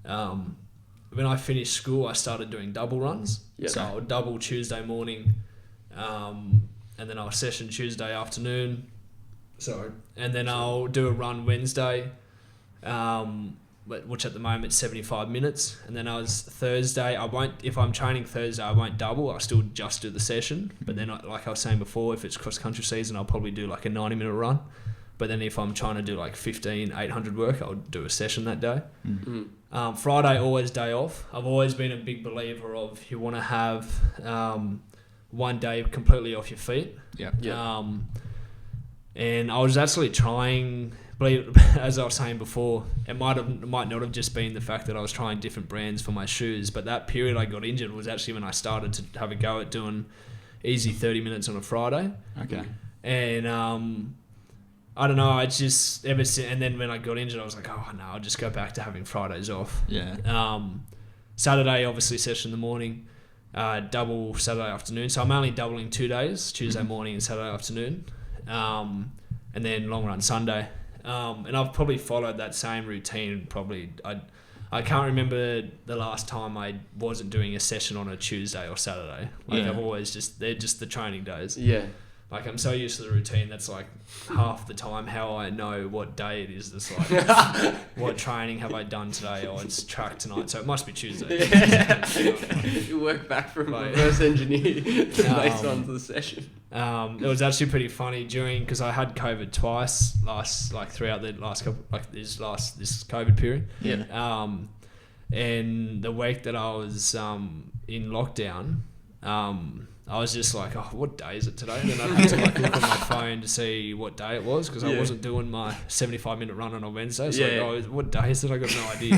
When I finished school, I started doing double runs. Yeah. So I'll double Tuesday morning, and then I'll session Tuesday afternoon. And then I'll do a run Wednesday, which at the moment is 75 minutes. And then Thursday, if I'm training Thursday, I won't double. I'll still just do the session. But then, like I was saying before, if it's cross country season, I'll probably do like a 90-minute run. But then if I'm trying to do like 800 work, I'll do a session that day. Friday, always day off. I've always been a big believer of you want to have one day completely off your feet. And I was actually trying, as I was saying before, it might not have just been the fact that I was trying different brands for my shoes, but that period I got injured was actually when I started to have a go at doing easy 30 minutes on a Friday. Okay. And I don't know, I just ever since, and then when I got injured, I was like, oh no, I'll just go back to having Fridays off. Yeah. Saturday, obviously session in the morning, double Saturday afternoon. So I'm only doubling 2 days, Tuesday morning and Saturday afternoon. And then long run Sunday. And I've probably followed that same routine. I can't remember the last time I wasn't doing a session on a Tuesday or Saturday. I've always they're just the training days. Yeah. Like I'm so used to the routine. That's like half the time how I know what day it is. That's like what training have I done today? Oh, it's track tonight, so it must be Tuesday. You work back from reverse engineer based on the session. It was actually pretty funny because I had COVID twice throughout the last couple this COVID period. Yeah. And the week that I was in lockdown, I was just like, oh, what day is it today? And then I had to look on my phone to see what day it was because I wasn't doing my 75-minute run on a Wednesday. So what day is it? I got no idea.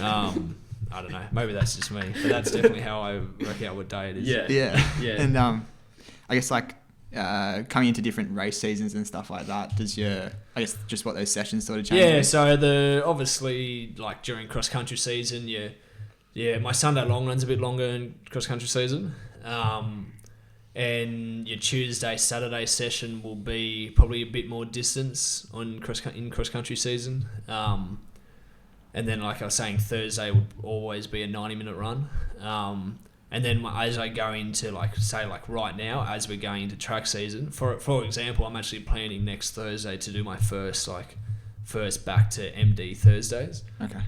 I don't know. Maybe that's just me, but that's definitely how I work out what day it is. Yeah. And I guess coming into different race seasons and stuff like that, just what those sessions sort of change? Yeah. So obviously like during cross country season, my Sunday long run's a bit longer in cross country season. And your Tuesday, Saturday session will be probably a bit more distance in cross country season. And then, like I was saying, Thursday would always be a 90-minute run. And then as I go into right now, as we're going into track season, for example, I'm actually planning next Thursday to do my first back to MD Thursdays. Okay.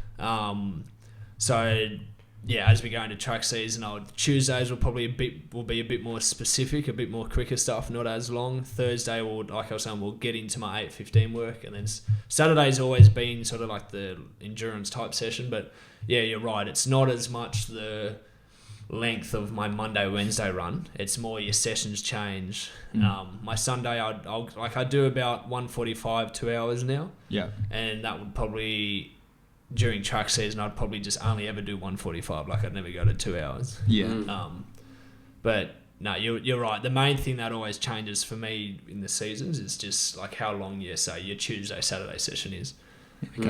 So yeah, as we go into track season, Tuesdays will be a bit more specific, a bit more quicker stuff, not as long. Thursday like I was saying, we'll get into my 8:15 work, and then Saturday's always been sort of like the endurance type session. But yeah, you're right, it's not as much the length of my Monday, Wednesday run. It's more your sessions change. My Sunday, I do about 1:45, 2 hours now. Yeah, and that would probably. During track season, I'd probably just only ever do 1:45. Like I'd never go to 2 hours. Yeah. But no, you're right. The main thing that always changes for me in the seasons is just like how long your Tuesday, Saturday session is. Okay.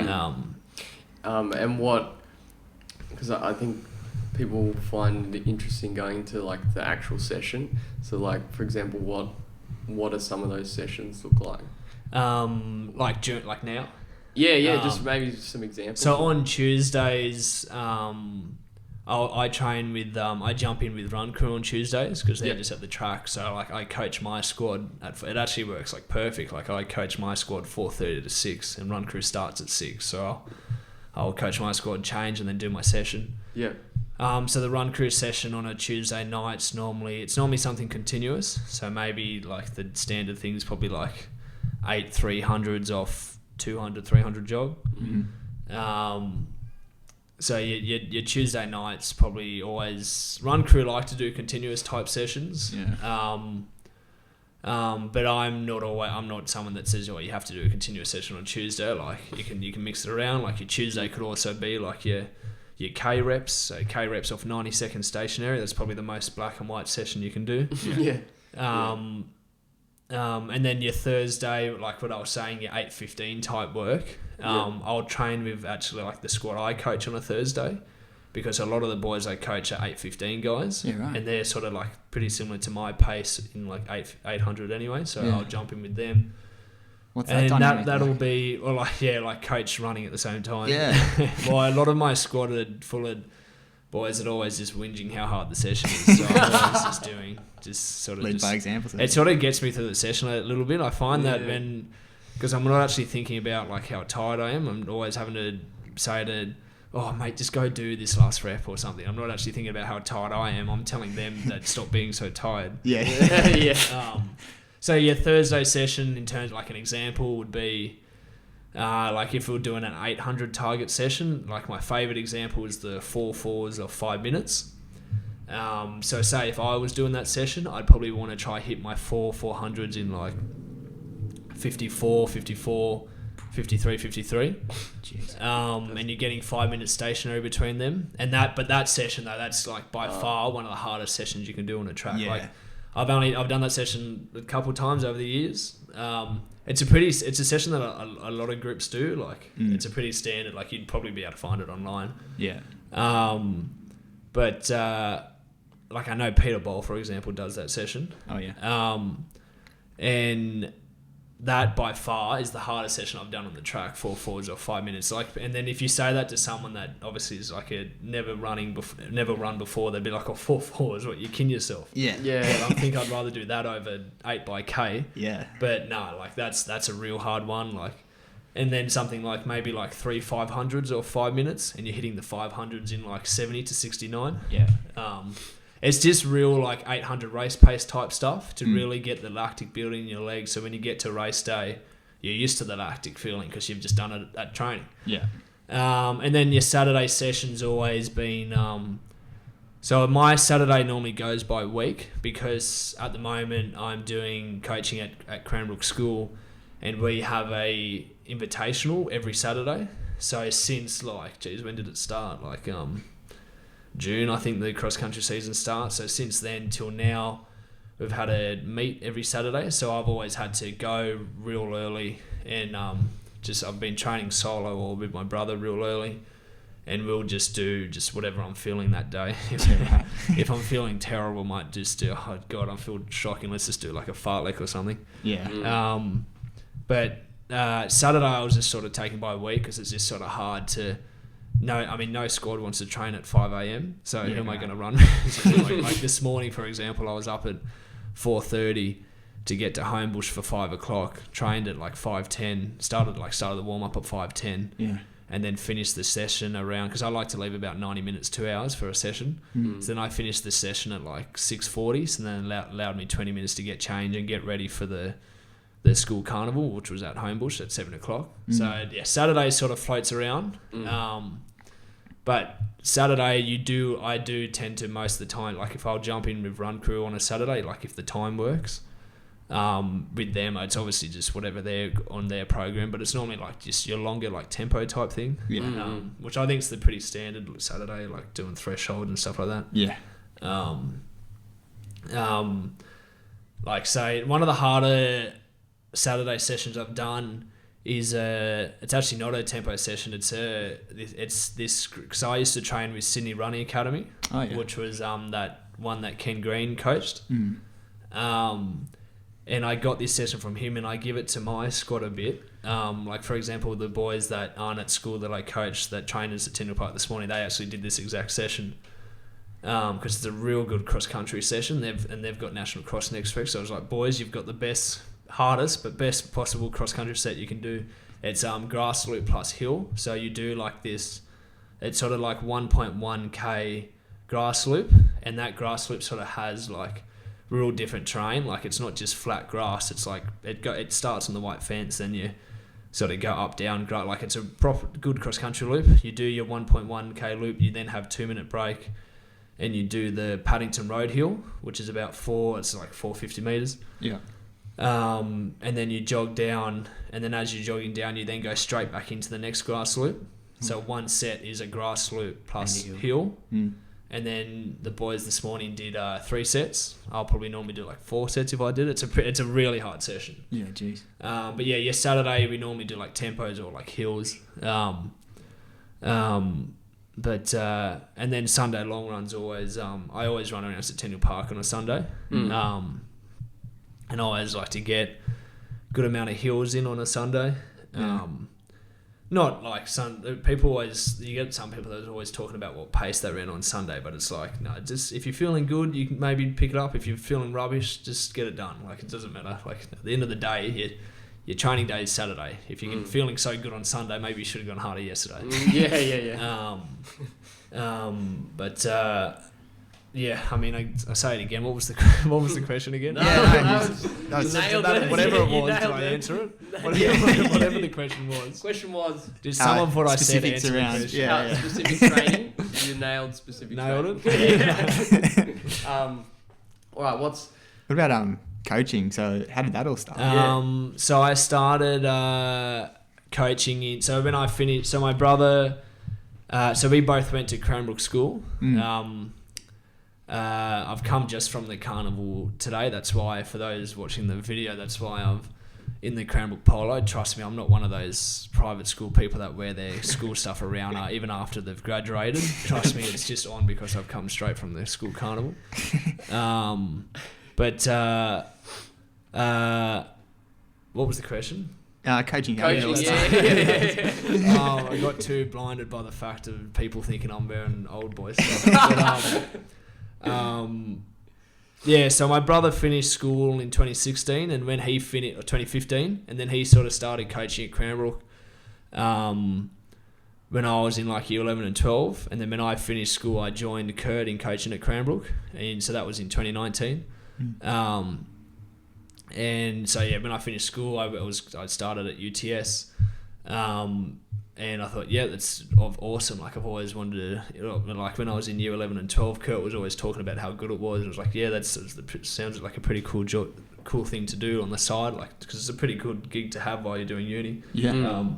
And what? Because I think people find it interesting going to like the actual session. So like for example, what do some of those sessions look like? Like now. Yeah, just maybe some examples. So on Tuesdays, I train with I jump in with Run Crew on Tuesdays because they're just at the track. So like I coach my squad. It actually works like perfect. Like I coach my squad 4:30 to 6, and Run Crew starts at 6. So I'll coach my squad, change, and then do my session. Yeah. So the Run Crew session on a Tuesday night's normally something continuous. So maybe like the standard things probably like 8 300s off 200, 300 jog. Mm-hmm. So your Tuesday nights probably always Run Crew like to do continuous type sessions. Yeah. But I'm not someone that says, oh, you have to do a continuous session on Tuesday. Like you can mix it around. Like your Tuesday could also be like your K reps. So K reps off 90 seconds stationary. That's probably the most black and white session you can do. Yeah. And then your Thursday, like what I was saying, your 8:15 type work. I'll train with actually like the squad I coach on a Thursday. because a lot of the boys I coach are 8:15 guys, Yeah, right. and they're sort of like pretty similar to my pace in like 800 anyway. So Yeah. I'll jump in with them, What's that and dynamic that'll like? be like coach running at the same time. Yeah. Well, a lot of my squad are full of boys that are always just whinging how hard the session is. So I'm always just sort of Lead by example. it sort of gets me through the session a little bit. I find that Yeah. because I'm not actually thinking about like how tired I am. I'm always having to say oh mate, just go do this last rep or something. I'm not actually thinking about how tired I am. I'm telling them that stop being so tired. Yeah. Yeah. So your Thursday session, in terms of like an example, would be like if we were doing an 800 target session. Like my favorite example is the 4-4s of 5 minutes. So say if I was doing that session, I'd probably want to try hit my 400s in like 54, 54, 53, 53. Jeez. And you're getting 5 minutes stationary between them. But that session though, that's like by far one of the hardest sessions you can do on a track. Yeah. Like I've done that session a couple of times over the years. It's a session that a lot of groups do. Like it's a pretty standard. Like you'd probably be able to find it online. Yeah. But like I know Peter Boll, for example, does that session. Oh yeah. And that by far is the hardest session I've done on the track, 4-4s or 5 minutes. And then if you say that to someone that obviously is like never run before, they'd be like, 4-4s, what, you kidding yourself? Yeah. Yeah. But I think I'd rather do that over 8x K. Yeah. But no, like that's a real hard one. Like, and then something like maybe like 3 500s or 5 minutes, and you're hitting the 500s in like 70 to 69. Yeah. It's just real like 800 race pace type stuff to really get the lactic building in your legs. So when you get to race day, you're used to the lactic feeling because you've just done it at training. Yeah. And then your Saturday session's always been... so my Saturday normally goes by week because at the moment I'm doing coaching at Cranbrook School, and we have a invitational every Saturday. So since like, when did it start? Like June, I think the cross country season starts. So since then till now, we've had a meet every Saturday. So I've always had to go real early, and I've been training solo or with my brother real early, and we'll just do whatever I'm feeling that day. If I'm feeling terrible, I might just do, oh God, I feel shocking, let's just do like a fartlek or something. Yeah. But Saturday I was just sort of taken by a week because it's just sort of hard to... No squad wants to train at 5 a.m. So who am I going to run? like this morning, for example, I was up at 4:30 to get to Homebush for 5 o'clock. Trained at like 5:10. Started the warm up at 5:10. Yeah. And then finished the session around, because I like to leave about 90 minutes, 2 hours for a session. So then I finished the session at like 6:40. So then allowed me 20 minutes to get changed and get ready for the school carnival, which was at Homebush at 7 o'clock. So yeah, Saturday sort of floats around. But Saturday I do tend to most of the time, like if I'll jump in with Run Crew on a Saturday, like if the time works, with them, it's obviously just whatever they're on their program, but it's normally like just your longer like tempo type thing. Yeah. Which I think is the pretty standard Saturday, like doing threshold and stuff like that. Yeah. Like say one of the harder Saturday sessions I've done is it's actually not a tempo session. It's this, because I used to train with Sydney Running Academy, which was that one that Ken Green coached. And I got this session from him, and I give it to my squad a bit. Like for example, the boys that aren't at school that I coached, that trained us at Tyndall Park this morning, they actually did this exact session. Because it's a real good cross country session. They've got national cross next week, so I was like, boys, you've got the hardest but best possible cross country set you can do. It's grass loop plus hill. So you do like this. It's sort of like 1.1k grass loop, and that grass loop sort of has like real different terrain. Like it's not just flat grass. It's like it starts on the white fence, then you sort of go up, down. Like it's a proper good cross country loop. You do your 1.1k loop. You then have 2-minute break, and you do the Paddington Road hill, which is about 450 meters. Yeah. And then you jog down, and then as you're jogging down, you then go straight back into the next grass loop. So one set is a grass loop plus hill. And then the boys this morning did 3 sets. I'll probably normally do like 4 sets if I did. It's a really hard session. Yeah, jeez. But yeah, Saturday we normally do like tempos or like hills. and then Sunday long runs always. I always run around Centennial Park on a Sunday. And I always like to get good amount of hills in on a Sunday. Not like people always, you get some people that are always talking about what pace they ran on Sunday, but it's like, no, just if you're feeling good, you can maybe pick it up. If you're feeling rubbish, just get it done. Like, it doesn't matter. Like, at the end of the day, your training day is Saturday. If you're feeling so good on Sunday, maybe you should have gone harder yesterday. Yeah. Yeah, I mean, I say it again. What was the question again? Whatever it was, did I answer it? Whatever the question was. Question was, Did someone what I said specifics answer the around, question? yeah. specific training. You nailed specific Nailed training. it? All right, What about coaching? So how did that all start? So I started coaching in. So when I finished, so my brother, so we both went to Cranbrook School. I've come just from the carnival today. That's why, for those watching the video, that's why I'm in the Cranbrook polo. Trust me, I'm not one of those private school people that wear their school stuff around even after they've graduated. Trust me, it's just on because I've come straight from the school carnival. What was the question? Coaching. Coaching, Yeah. I got too blinded by the fact of people thinking I'm wearing old boy stuff. So my brother finished school in 2016, and when he finished, 2015, and then he sort of started coaching at Cranbrook when I was in like year 11 and 12, and then when I finished school, I joined Kurt in coaching at Cranbrook, and so that was in 2019. And so when I finished school, I started at UTS, and I thought, that's awesome. Like, I've always wanted to, like, when I was in year 11 and 12, Kurt was always talking about how good it was. It was like, sounds like a pretty cool thing to do on the side, like, because it's a pretty good gig to have while you're doing uni. Yeah.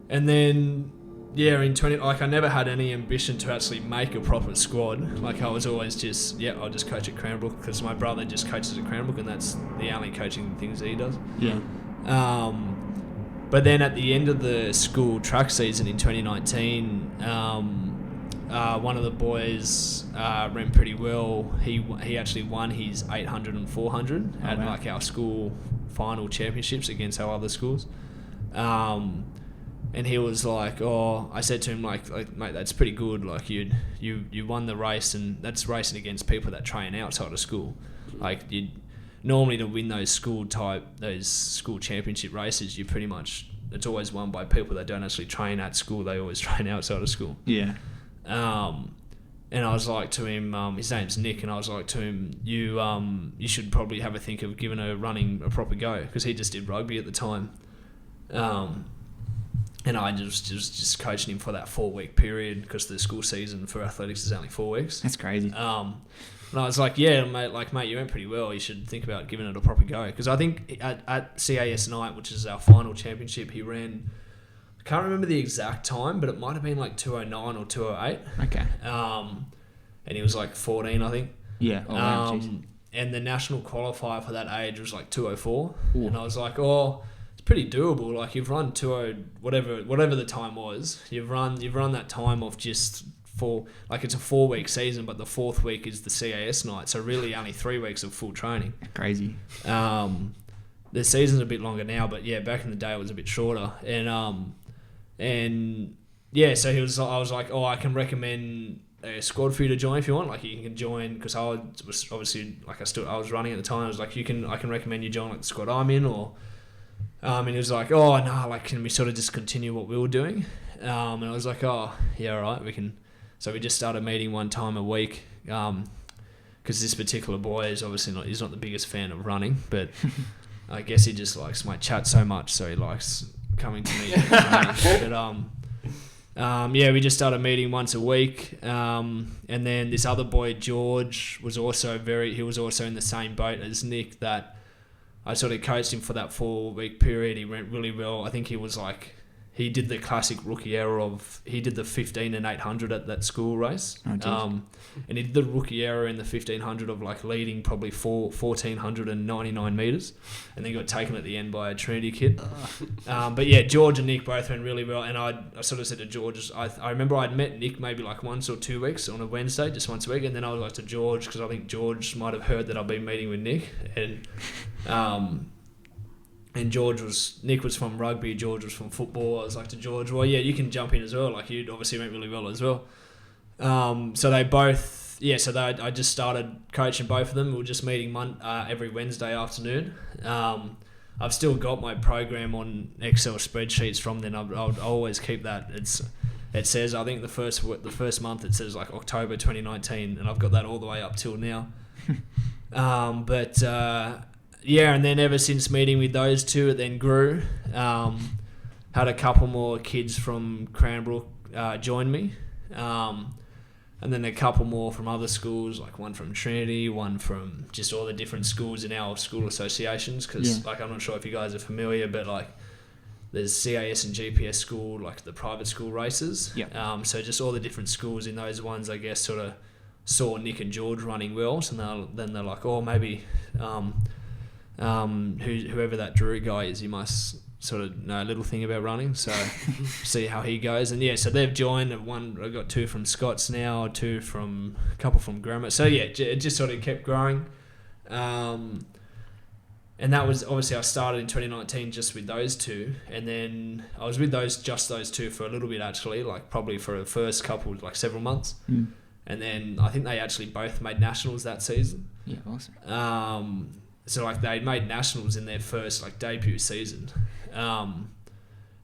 And then in 20, like, I never had any ambition to actually make a proper squad. Like, I was always just, I'll just coach at Cranbrook because my brother just coaches at Cranbrook, and that's the only coaching things he does. Yeah. But then at the end of the school track season in 2019, one of the boys ran pretty well. He actually won his 800 and 400 at like our school final championships against our other schools. And he was like, I said to him, like, mate, that's pretty good. Like, you won the race, and that's racing against people that train outside of school. Like, normally to win those school championship races, it's always won by people that don't actually train at school. They always train outside of school. Yeah. And I was like to him, his name's Nick, and I was like to him, you should probably have a think of giving running a proper go, because he just did rugby at the time. And I just coaching him for that 4-week period, because the school season for athletics is only 4 weeks. That's crazy. And I was like, mate, you went pretty well. You should think about giving it a proper go. Because I think at CAS night, which is our final championship, he ran, I can't remember the exact time, but it might have been like 209 or 208. Okay. And he was like 14, I think. Yeah. And the national qualifier for that age was like 204. Ooh. And I was like, it's pretty doable. Like, you've run 20, whatever the time was. You've run that time of just it's a 4-week season, but the 4th week is the CAS night, so really only 3 weeks of full training. Crazy. The season's a bit longer now, but back in the day it was a bit shorter. So I was like, I can recommend a squad for you to join if you want. Like, you can join, because I was obviously, like, I was running at the time. I was like, I can recommend you join like the squad I'm in, or and he was like, can we sort of just continue what we were doing? And I was like, all right, we can. So we just started meeting one time a week, because this particular boy is obviously he's not the biggest fan of running, but I guess he just likes my chat so much, so he likes coming to me. We just started meeting once a week, and then this other boy, George, was also in the same boat as Nick, that I sort of coached him for that 4-week period. He went really well. I think he was like he did the classic rookie error of he did the 15 and 800 at that school race. Oh, geez. And he did the rookie error in the 1500 of like leading probably 1,499 meters, and then got taken at the end by a Trinity kid. But yeah, George and Nick both went really well, and I sort of said to George, I remember I'd met Nick maybe like once or 2 weeks on a Wednesday, just once a week, and then I was like to George, because I think George might have heard that I've been meeting with Nick, and Nick was from rugby, George was from football. I was like to George, well, yeah, you can jump in as well. Like, you obviously went really well as well. So they both, I just started coaching both of them. We were just meeting every Wednesday afternoon. I've still got my program on Excel spreadsheets from then. I'll always keep that. It says, I think the first month it says like October 2019, and I've got that all the way up till now. Yeah, and then ever since meeting with those two, it then grew. Had a couple more kids from Cranbrook join me. And then a couple more from other schools, like one from Trinity, one from just all the different schools in our school associations. Because, like, I'm not sure if you guys are familiar, but, like, there's CAS and GPS school, like the private school races. Yeah. So just all the different schools in those ones, I guess, sort of saw Nick and George running well. So then they're like, oh, maybe... whoever that Drew guy is, you must sort of know a little thing about running, so see how he goes. And yeah, so they've joined. I got 2 from Scott's now, a couple from Grammar. So yeah, it just sort of kept growing. And that was obviously, I started in 2019 just with those 2, and then I was with those 2 for a little bit, actually, like probably for the first couple, like several months. And then I think they actually both made nationals that season. Yeah, awesome. So like they made nationals in their first like debut season, and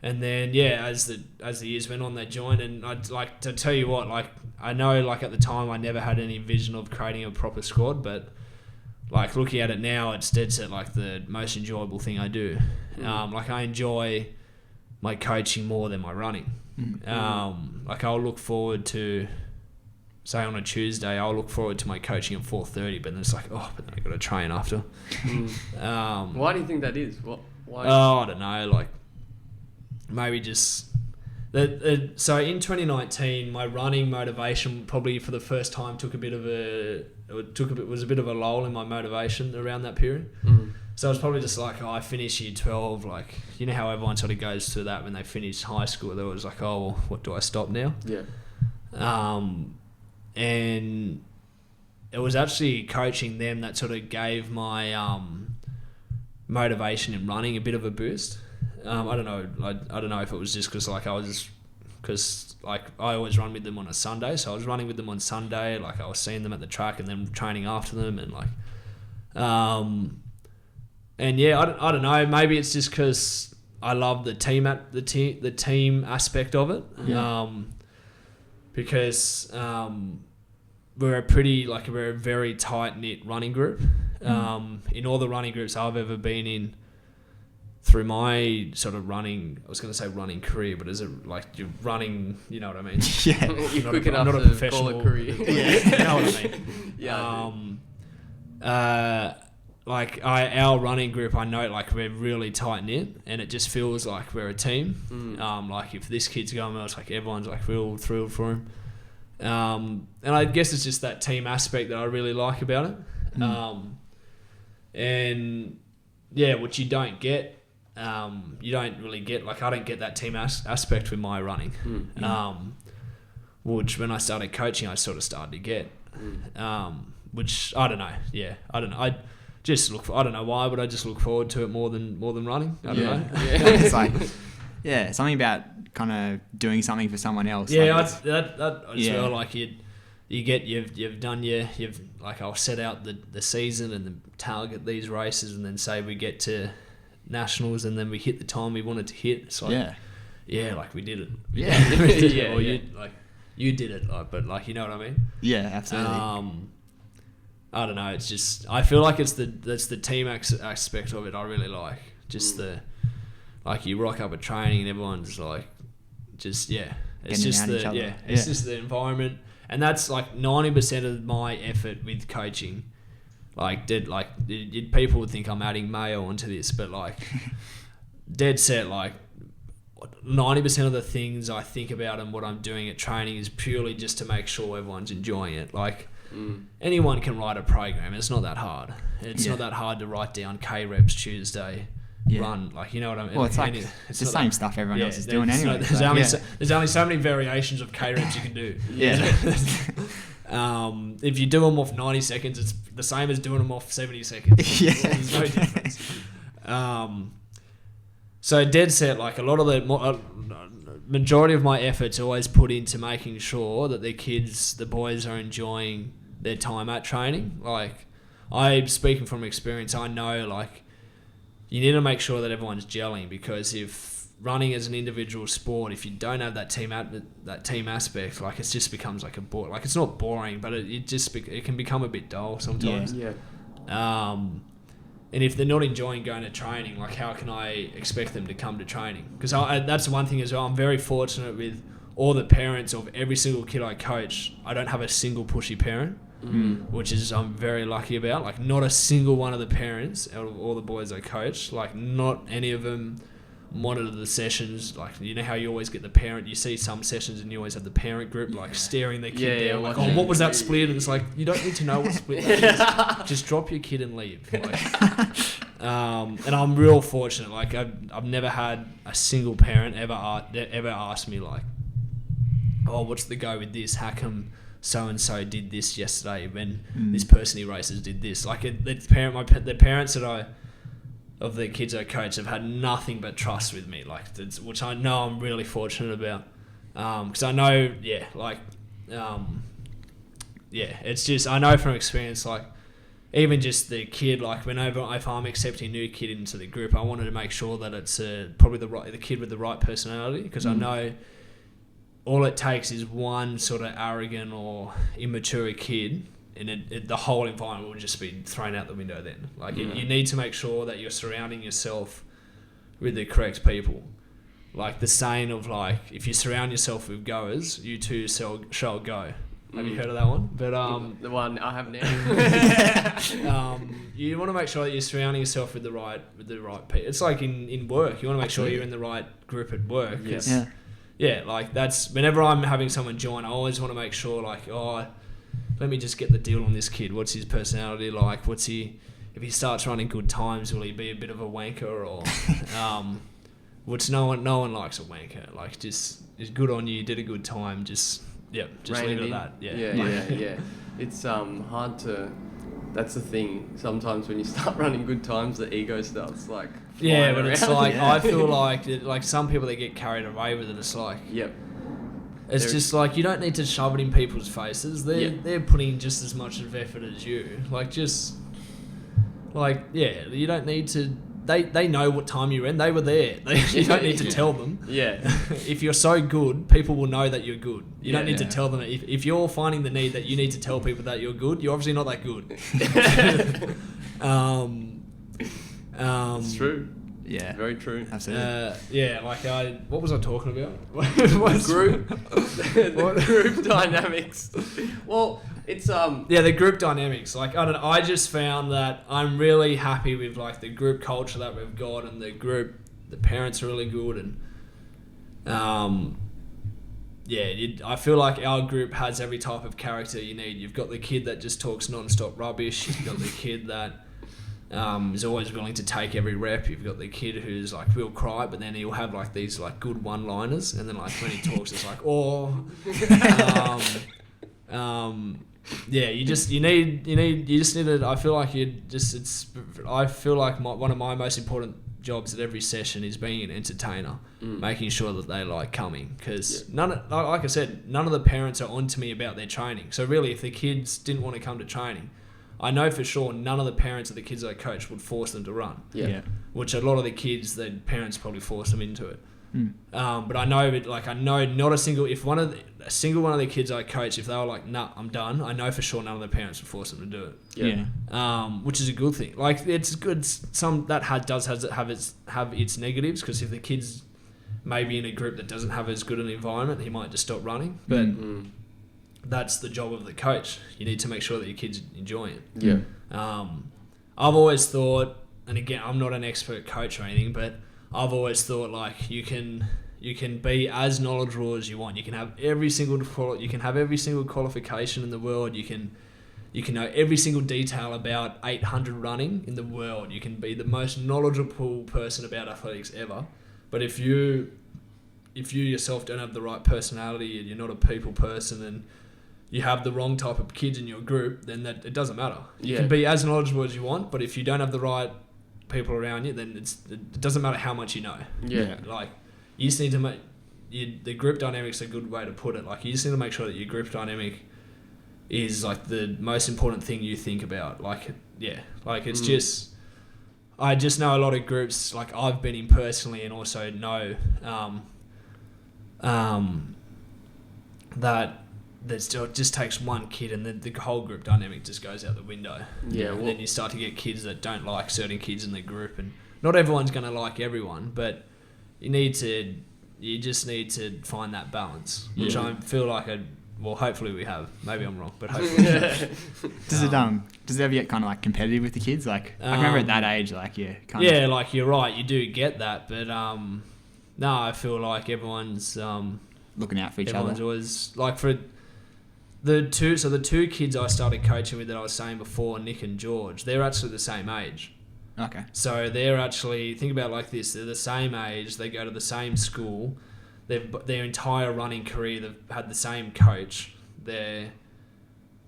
then yeah, as the years went on, they joined. And I'd like to tell you what, like I know like at the time I never had any vision of creating a proper squad, but like looking at it now, it's dead set like the most enjoyable thing I do. Like I enjoy my coaching more than my running. Like I'll look forward to, say on a Tuesday, I'll look forward to my coaching at 4:30, but then it's like, oh, but then I got to train after. Why do you think that is? Why? Oh, I don't know. Like maybe just so in 2019, my running motivation probably for the first time was a bit of a lull in my motivation around that period. So I was probably just like, oh, I finished year 12. Like, you know how everyone sort of goes through that when they finish high school. They was like, oh, well, what do I stop now? Yeah. And it was actually coaching them that sort of gave my motivation in running a bit of a boost. I don't know. I don't know if it was just because I always run with them on a Sunday, so I was running with them on Sunday. Like I was seeing them at the track and then training after them, and like, and yeah, I don't know. Maybe it's just because I love the team aspect of it. Yeah. Because we're a very tight knit running group. In all the running groups I've ever been in, through my sort of running, I was going to say running career, but is it like you're running? You know what I mean? Yeah, you're quick enough not a to professional call it career. Yeah, you know what I mean? Yeah. Our running group, I know like we're really tight knit, and it just feels like we're a team. Like if this kid's going well, it's like everyone's like real thrilled for him. And I guess it's just that team aspect that I really like about it. And yeah, which you don't get. You don't really get, like I don't get that team aspect with my running. Which when I started coaching, I sort of started to get. Which I don't know. Yeah, I don't know. I don't know why, but I just look forward to it more than running. I don't know. Yeah. It's like, yeah, something about kind of doing something for someone else. Yeah, like I just feel like you've done you've like I'll set out the season and then target these races, and then say we get to nationals and then we hit the time we wanted to hit. It's like like we did it. Yeah. Or you did it, like, but like you know what I mean? Yeah, absolutely. I don't know. It's just I feel like that's the team aspect of it. I really like just like you rock up at training and everyone's like just it's just it's just the environment, and that's like 90% of my effort with coaching. Like people would think I'm adding mayo onto this, but like dead set, like 90% of the things I think about and what I'm doing at training is purely just to make sure everyone's enjoying it. Like, anyone can write a program. It's not that hard. It's not that hard to write down K reps Tuesday, run. Like, you know what I mean? Well, it's like it's the same stuff everyone else is doing anyway. There's only so many variations of K reps you can do. If you do them off 90 seconds, it's the same as doing them off 70 seconds. There's no difference. So dead set, like a lot of the majority of my efforts always put into making sure that the boys are enjoying their time at training. Like, I'm speaking from experience, I know, like, you need to make sure that everyone's gelling, because if running as an individual sport, if you don't have that team aspect, like, it just becomes like a bore. Like, it's not boring, but it can become a bit dull sometimes. And if they're not enjoying going to training, like, how can I expect them to come to training? Because that's one thing as well. I'm very fortunate with all the parents of every single kid I coach. I don't have a single pushy parent, which is I'm very lucky about. Like, not a single one of the parents out of all the boys I coach, like, not any of them monitor the sessions. Like, you know how you always get the parent, you see some sessions and you always have the parent group like staring their kid down, like, oh, what was that split? And it's like, you don't need to know what split that is. Just drop your kid and leave. Like, and I'm real fortunate. Like, I've never had a single parent ever ask me, like, oh, what's the go with this? How come so and so did this yesterday when this person he races did this? Like, the parents of the kids I coach have had nothing but trust with me, like, which I know I'm really fortunate about, because I know, it's just, I know from experience, like, even just the kid, like, if I'm accepting a new kid into the group, I wanted to make sure that it's probably the kid with the right personality, because I know all it takes is one sort of arrogant or immature kid, and the whole environment will just be thrown out the window then. Like, you need to make sure that you're surrounding yourself with the correct people. Like the saying of, like, if you surround yourself with goers, you too shall go. Have you heard of that one? But the one I have now. You want to make sure that you're surrounding yourself with the right people. It's like in work. You want to make sure you're in the right group at work. Like, that's whenever I'm having someone join, I always want to make sure, like, let me just get the deal on this kid. What's his personality like? If he starts running good times, will he be a bit of a wanker, or which no one likes a wanker. Like, just it's good on you, did a good time, just leave it at that. Yeah. It's hard to. That's the thing. Sometimes when you start running good times, the ego starts like. But it's like I feel like some people that get carried away with it. It's like. It's just like, you don't need to shove it in people's faces. They're putting just as much of effort as you. Like, just like, you don't need to. They know what time you're in. They were there. You don't need to tell them. If you're so good, people will know that you're good. You don't need to tell them. If you're finding the need that you need to tell people that you're good, you're obviously not that good. It's true. Yeah, very true. Absolutely. What was I talking about? Group dynamics. Well, it's the group dynamics. Like, I don't know. I just found that I'm really happy with, like, the group culture that we've got, and the parents are really good, and I feel like our group has every type of character you need. You've got the kid that just talks non-stop rubbish. You've got the kid that is always willing to take every rep. You've got the kid who's like, will cry, but then he'll have like these like good one-liners, and then like when he talks, it's like, you just need it. I feel like one of my most important jobs at every session is being an entertainer, making sure that they like coming, because like I said, none of the parents are on to me about their training. So really, if the kids didn't want to come to training, I know for sure none of the parents of the kids I coach would force them to run. Which a lot of the kids, the parents probably force them into it. But I know not a single one of the kids I coach, if they were like, nah, I'm done, I know for sure none of the parents would force them to do it. Which is a good thing. Like, it's good. Some that does have its negatives, because if the kid's maybe in a group that doesn't have as good an environment, he might just stop running. But that's the job of the coach. You need to make sure that your kid's enjoying it. I've always thought, and again, I'm not an expert coach or anything, but I've always thought, like, you can You can be as knowledgeable as you want. You can have every single qualification in the world. You can know every single detail about 800 running in the world. You can be the most knowledgeable person about athletics ever. But if you yourself don't have the right personality and you're not a people person and you have the wrong type of kids in your group, then it doesn't matter. You can be as knowledgeable as you want, but if you don't have the right people around you, then it doesn't matter how much you know. Yeah. Like, you just need to make the group dynamic's a good way to put it. Like, you just need to make sure that your group dynamic is like the most important thing you think about. Like, yeah, like it's just. I just know a lot of groups like I've been in personally, and also know that still just takes one kid, and then the whole group dynamic just goes out the window. Yeah, and then you start to get kids that don't like certain kids in the group, and not everyone's going to like everyone, but you just need to find that balance, which I feel like hopefully we have. Maybe I'm wrong, but hopefully. Does it ever get kind of like competitive with the kids? Like, I remember at that age, like, like you're right, you do get that, but no, I feel like everyone's looking out for each everyone's other. always like for the two kids I started coaching with that I was saying before, Nick and George, they're actually the same age. Okay. So they're actually, think about it like this, they're the same age, they go to the same school, their entire running career they've had the same coach.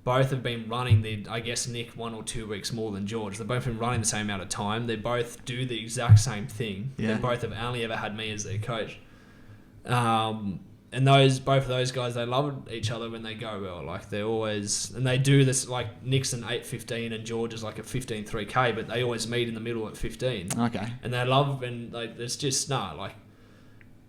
Both have been running I guess Nick 1 or 2 weeks more than George. They've both been running the same amount of time. They both do the exact same thing. Yeah. They both have only ever had me as their coach. And both of those guys, they love each other when they go well. Like, they're always, and they do this, like Nick's an 8:15 and George is like a 15:3K, but they always meet in the middle at 15. Okay. And they love, and like, it's just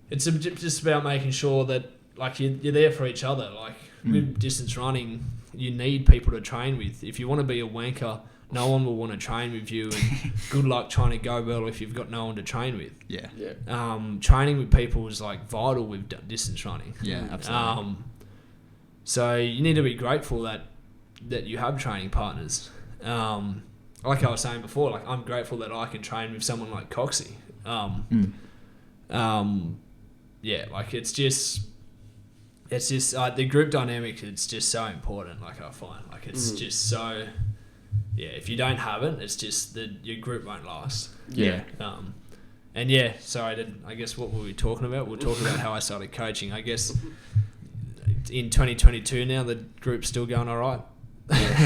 it's just about making sure that like you're there for each other. Like with distance running, you need people to train with. If you want to be a wanker, no one will want to train with you, and good luck trying to go well if you've got no one to train with. Yeah. Yeah. Training with people is like vital with distance running. Yeah, absolutely. So you need to be grateful that you have training partners. Like I was saying before, like I'm grateful that I can train with someone like Coxie. Yeah, like it's just the group dynamic. It's just so important. Like I find, like it's just so. Yeah, if you don't have it, it's just that your group won't last. Yeah. And yeah, sorry, I guess what were we talking about? We're talking about how I started coaching. I guess in 2022 now, the group's still going all right.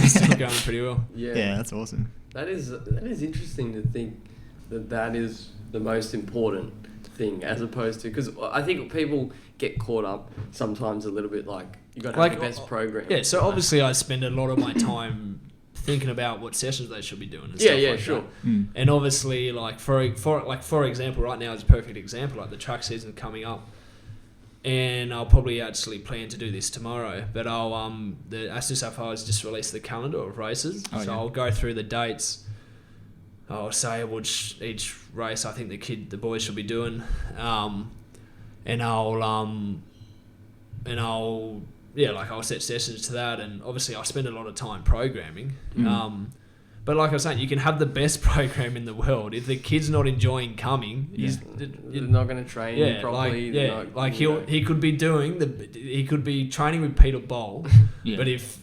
Still going pretty well. Yeah. Yeah, that's awesome. That is interesting to think that is the most important thing, as opposed to, because I think people get caught up sometimes a little bit like you got to have the best program. Yeah, so obviously I spend a lot of my time thinking about what sessions they should be doing. And Yeah, stuff yeah, like sure. that. And obviously, like for example, right now is a perfect example. Like the track season coming up, and I'll probably actually plan to do this tomorrow. But the ASTOSAF has just released the calendar of races, I'll go through the dates. I'll say which each race I think the boys should be doing, and I'll set sessions to that, and obviously I'll spend a lot of time programming. But like I was saying, you can have the best program in the world. If the kid's not enjoying coming, you're not going to train properly. He could be he could be training with Peter Bowl, but if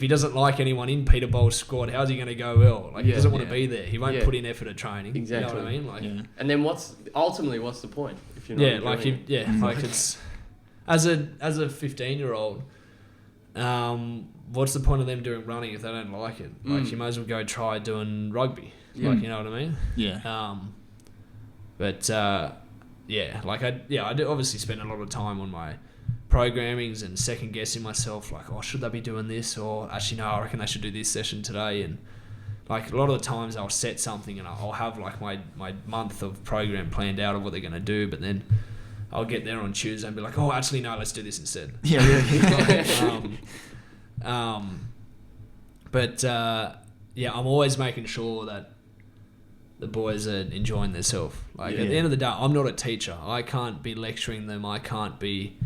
he doesn't like anyone in Peter Bowl's squad, how's he going to go well? Like he doesn't want to be there. He won't put in effort at training. Exactly. You know what I mean? Like, and then what's the point if you're not enjoying it? like it's as a 15-year-old. What's the point of them doing running if they don't like it? Like you might as well go try doing rugby. Like, you know what I mean? Yeah. I do obviously spend a lot of time on my programmings and second guessing myself. Like, should they be doing this? Or actually, no, I reckon they should do this session today. And like a lot of the times, I'll set something and I'll have like my month of program planned out of what they're going to do, but then I'll get there on Tuesday and be like, actually, no, let's do this instead. Yeah, really. I'm always making sure that the boys are enjoying themselves. Like at the end of the day, I'm not a teacher. I can't be lecturing them. I can't be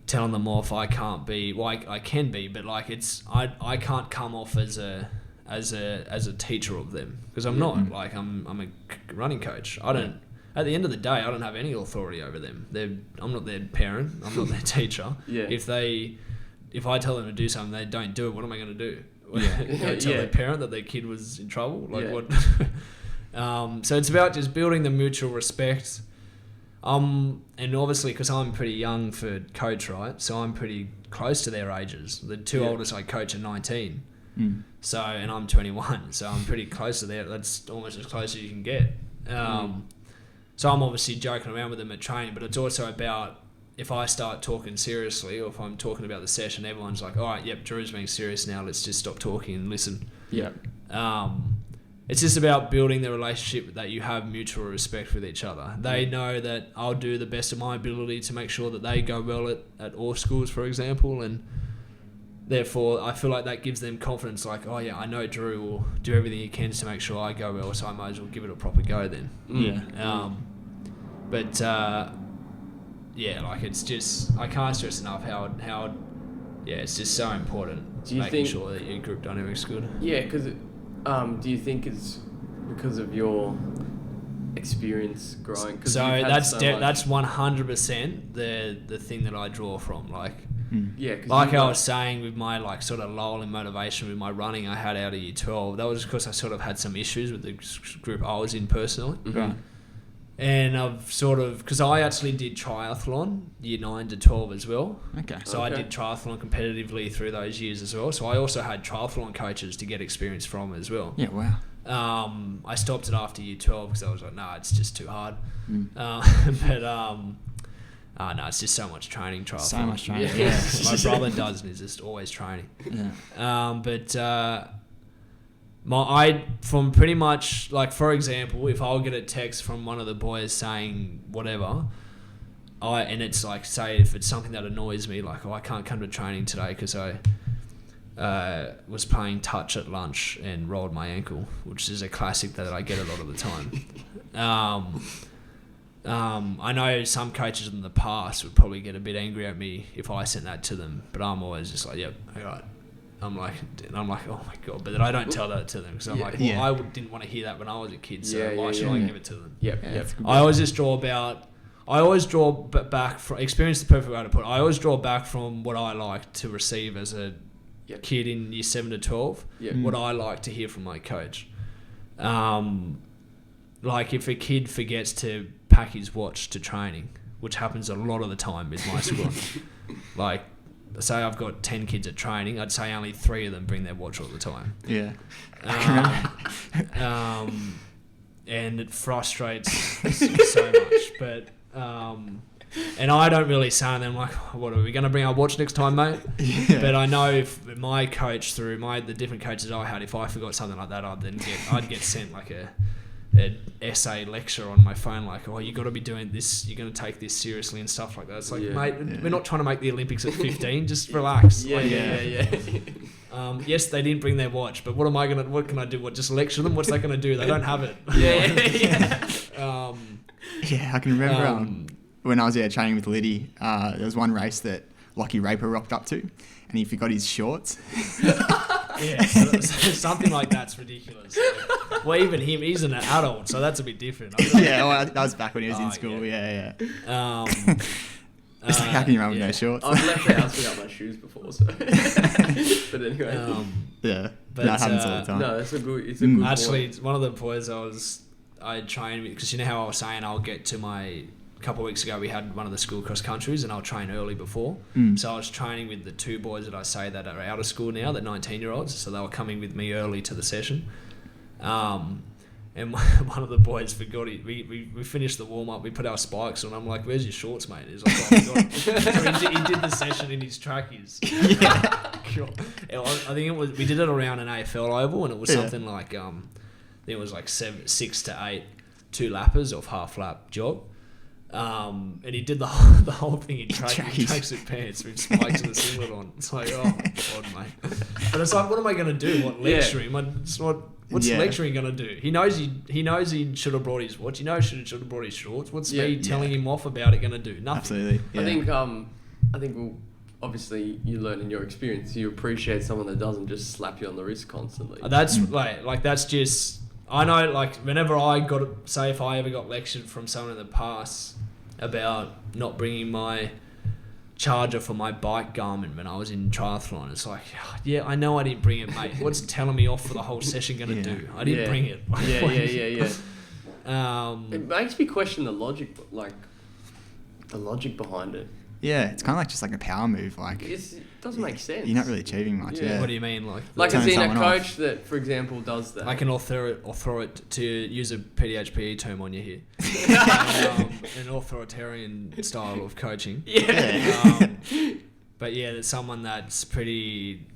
telling them off. I can't be. Well, I can be, but like I can't come off as a teacher of them because I'm not. Like I'm a running coach. I at the end of the day, I don't have any authority over them. I'm not their parent. I'm not their teacher. Yeah. If I tell them to do something, they don't do it. What am I going to do? Yeah. Tell Yeah. their parent that their kid was in trouble? Like Yeah. what? So it's about just building the mutual respect. And obviously, because I'm pretty young for coach, right? So I'm pretty close to their ages. The two Yeah. oldest I coach are 19. Mm. So, and I'm 21, so I'm pretty close to that. That's almost as close as you can get. So I'm obviously joking around with them at training, but it's also about if I start talking seriously, or if I'm talking about the session, everyone's like, all right, yep, Drew's being serious now. Let's just stop talking and listen. Yeah. It's just about building the relationship that you have mutual respect with each other. They know that I'll do the best of my ability to make sure that they go well at all schools, for example, and therefore I feel like that gives them confidence, like, oh yeah, I know Drew will do everything he can to make sure I go well, so I might as well give it a proper go then. Yeah, like it's just, I can't stress enough how yeah, it's just so important Do you making think- sure that your group dynamic's good. Yeah, because do you think it's because of your experience growing? 'Cause So you've had that's so much- that's 100% the thing that I draw from. Like yeah, 'cause like you've I got- was saying with my like sort of lull in motivation with my running I had out of year 12. That was because I sort of had some issues with the group I was in personally. Mhm. Right. And I've sort of, because I actually did triathlon year 9 to 12 as well. Okay. So I Okay. did triathlon competitively through those years as well. So I also had triathlon coaches to get experience from as well. Yeah. Wow. I stopped it after year 12 because I was like, nah, it's just too hard. Mm. No, it's just so much training triathlon. So much training. Yeah. Yeah. My brother does, and he's just always training. Yeah. From pretty much, like, for example, if I'll get a text from one of the boys saying whatever, and it's like, say, if it's something that annoys me, like, oh, I can't come to training today because I was playing touch at lunch and rolled my ankle, which is a classic that I get a lot of the time. I know some coaches in the past would probably get a bit angry at me if I sent that to them, but I'm always just like, yep, all right. I'm like, oh my god, but then I don't tell that to them because I'm like, well, Yeah. I didn't want to hear that when I was a kid, so why should I give it to them? Yep, Yeah, yep. it's good. I always draw back from experience. The perfect way to put it. I always draw back from what I like to receive as a Yep. kid in year 7 to 12. Yep. What I like to hear from my coach. Like if a kid forgets to pack his watch to training, which happens a lot of the time with my squad. Like, say I've got 10 kids at training, I'd say only 3 of them bring their watch all the time. Yeah. And it frustrates so much. But and I don't really say to them like, "What are we going to bring our watch next time, mate?" Yeah. But I know if my coach through the different coaches I had, if I forgot something like that, I'd get sent like an essay lecture on my phone, like, "Oh, you got to be doing this. You're going to take this seriously and stuff like that." It's like, Yeah. mate, Yeah. we're not trying to make the Olympics at 15. Just relax. Yeah, Like, yeah. yes, they didn't bring their watch, but what can I do? What, just lecture them? What's that going to do? They don't have it. Yeah. Yeah, I can remember Um, when I was training with Liddy, there was one race that Lockie Raper rocked up to, and he forgot his shorts. Yeah, so something like that's ridiculous. Like, well, even him, he's an adult, so that's a bit different. Yeah, well, that was back when he was Oh, in school. Yeah. It's like, Uh, how can you run with yeah. no shorts? I've left the house without my shoes before, so. But anyway. Yeah, but, that happens all the time. No, that's a good. It's a good. Actually, point. one of the boys I trained with, because you know how I was saying I'll get to a couple of weeks ago we had one of the school cross countries and I'll train early before. So I was training with the 2 boys that I say that are out of school now, the 19-year-olds. So they were coming with me early to the session. And one of the boys forgot it. We finished the warm up. We put our spikes on. I'm like, "Where's your shorts, mate?" He's like, "Oh, I forgot." So he did the session in his trackies. I think we did it around an AFL oval, and it was something like I think it was like 6 to 8 2 lappers of half lap jog. And he did the whole thing in tracksuit pants with spikes and a singlet on. It's like, oh god, mate. But it's like, what am I going to do? What, lecture him? What's lecturing going to do? He knows he should have brought his watch. He knows he should have brought his shorts. What's me telling him off about it going to do? Nothing. Absolutely. Yeah. I think well, obviously you learn in your experience. You appreciate someone that doesn't just slap you on the wrist constantly. That's like that's just I know, like, whenever I got, say, if I ever got lectured from someone in the past about not bringing my charger for my bike Garmin when I was in triathlon, it's like, yeah, I know I didn't bring it, mate. What's telling me off for the whole session going to do? I didn't bring it. It makes me question the logic, behind it. Yeah, it's kind of like just like a power move. Like It doesn't make sense. You're not really achieving much. Yeah. What do you mean? Like Turn as in a someone coach off. that, for example, does that. Like an authority, to use a PDHPE term on you here. An authoritarian style of coaching. Yeah. But yeah, there's someone that's pretty,